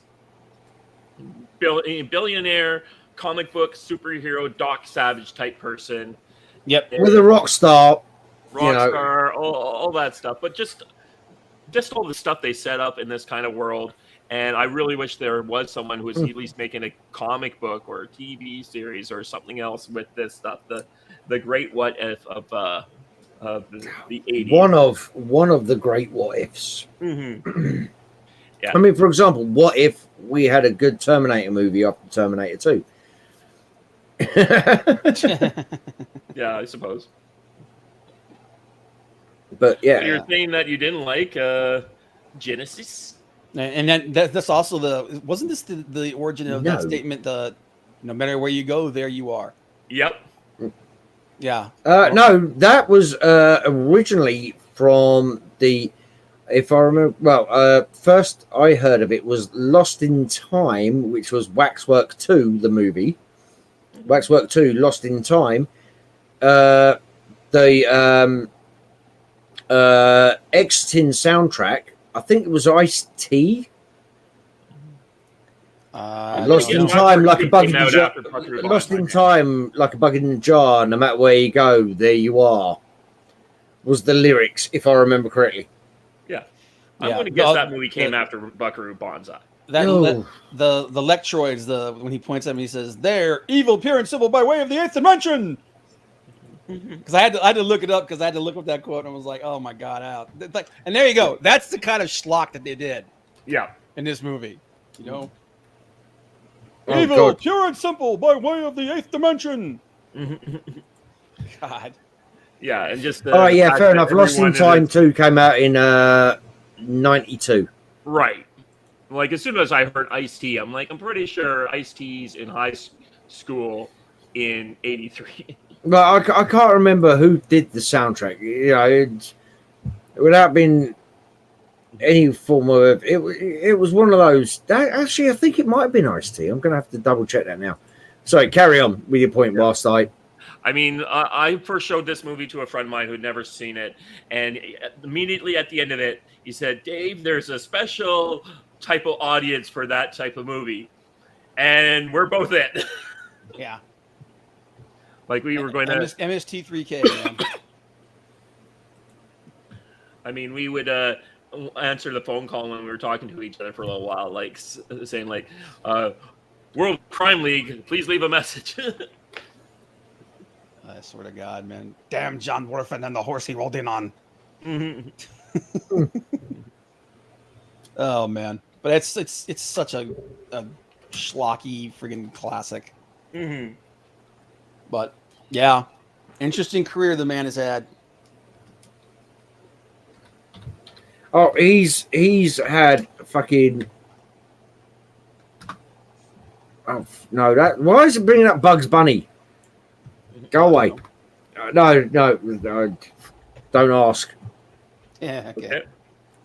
billionaire comic book superhero Doc Savage type person. Yep. With a rock star, all that stuff. But just all the stuff they set up in this kind of world. And I really wish there was someone who was at least making a comic book or a TV series or something else with this stuff. The great what if of the 80s. One of the great what ifs. Mm-hmm. Yeah. I mean, for example, what if we had a good Terminator movie after Terminator 2? Yeah, I suppose. But yeah, you're saying that you didn't like Genesis, and that's also wasn't this the origin of that statement? No matter where you go, there you are. Yep. Yeah. No, that was originally from the. If I remember, first I heard of it was Lost in Time, which was Waxwork 2, the movie. Waxwork 2, Lost in Time. The Exiting soundtrack, I think it was Ice-T. Lost in time, like a bug in the jar. Lost in time, like a bug in the jar. No matter where you go, there you are. Was the lyrics, if I remember correctly? Yeah, I'm going to guess that movie came after Buckaroo Banzai. The Lectroids, when he points at me, he says, "They're evil, pure, and simple by way of the eighth dimension." Because I had to look it up because I had to look up that quote and I was like, "Oh my god!" Out. And there you go. That's the kind of schlock that they did. Yeah, in this movie, Oh, evil, God. pure, and simple by way of the eighth dimension. God. Yeah, and just fair enough. Lost in Time 2 came out in 92. Right. Like, as soon as I heard Ice-T, I'm like, I'm pretty sure Ice-T's in high school in 83. But I can't remember who did the soundtrack. Without being any form of it was one of those. Actually, I think it might have been Ice-T. I'm going to have to double check that now. Sorry, carry on with your point. Whilst I mean, I first showed this movie to a friend of mine who'd never seen it, and immediately at the end of it, he said, "Dave, there's a special type of audience for that type of movie," and we're both it. Yeah. Like we were going to MST3K. Man. I mean, we would answer the phone call when we were talking to each other for a little while, like saying, like, "World Crime League, please leave a message." I swear to God, man. Damn John Warfin and the horse he rolled in on. Oh man, but it's such a schlocky friggin' classic. But yeah, interesting career the man has had. Oh, he's had fucking. Oh no! Why is it bringing up Bugs Bunny? Go away! No, don't ask. Yeah, okay.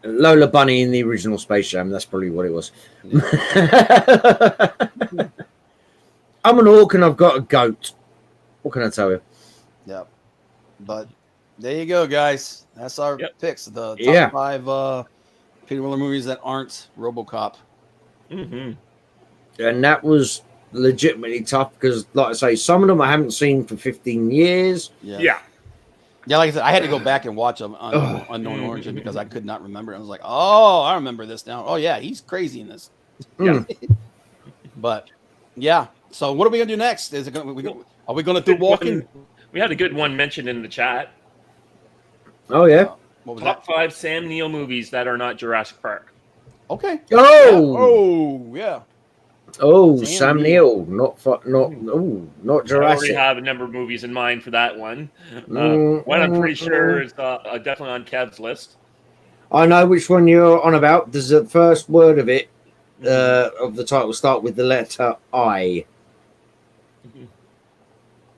Lola Bunny in the original Space Jam. That's probably what it was. I'm an orc and I've got a goat. What can I tell you? Yep. But there you go, guys. That's our picks. The top 5 Peter Miller movies that aren't RoboCop. And that was legitimately tough because, like I say, some of them I haven't seen for 15 years. Yeah, like I said, I had to go back and watch them on Unknown Origin because I could not remember. I was like, oh, I remember this now. Oh, yeah, he's crazy in this. But, yeah. So what are we going to do next? Are we going to do walking? We had a good one mentioned in the chat. Oh, yeah. What was Top that? 5 Sam Neill movies that are not Jurassic Park. Okay. Oh! Yeah. Oh, Sam Neill. Not Jurassic. I already have a number of movies in mind for that one. One I'm pretty sure is definitely on Kev's list. I know which one you're on about. Does the first word of it, of the title, start with the letter I?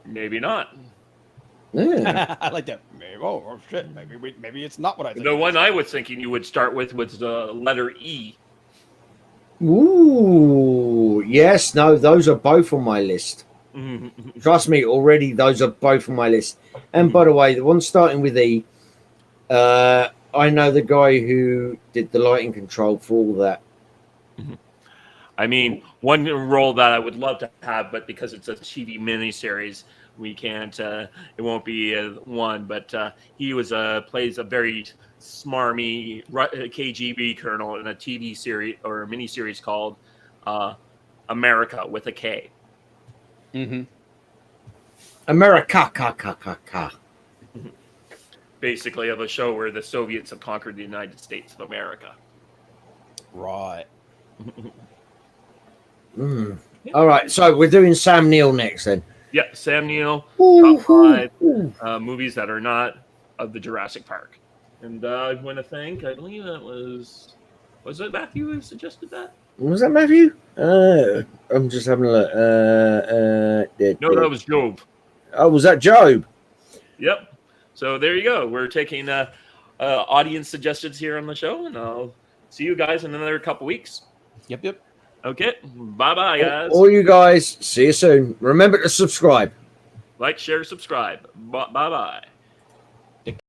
Maybe not. Yeah. I like that. Maybe, oh shit. Maybe it's not what I think. The one I was thinking you would start with was the letter E. Ooh, yes. No, those are both on my list. Trust me, already those are both on my list. And by the way, the one starting with E, I know the guy who did the lighting control for all that. I mean, one role that I would love to have, but because it's a TV miniseries, we can't. It won't be one. But he plays a very smarmy KGB colonel in a TV series or a miniseries called America with a K. America. Basically, of a show where the Soviets have conquered the United States of America. Right. All right, so we're doing Sam Neill next then. Yeah, Sam Neill, top 5 movies that are not of the Jurassic Park. And I want to thank, I believe that was it Matthew who suggested that? Was that Matthew? I'm just having a look. No, that was Job. Oh, was that Job? Yep. So there you go. We're taking audience suggestions here on the show, and I'll see you guys in another couple weeks. Yep. Okay. Bye-bye, guys. All you guys, see you soon. Remember to subscribe. Like, share, subscribe. Bye-bye.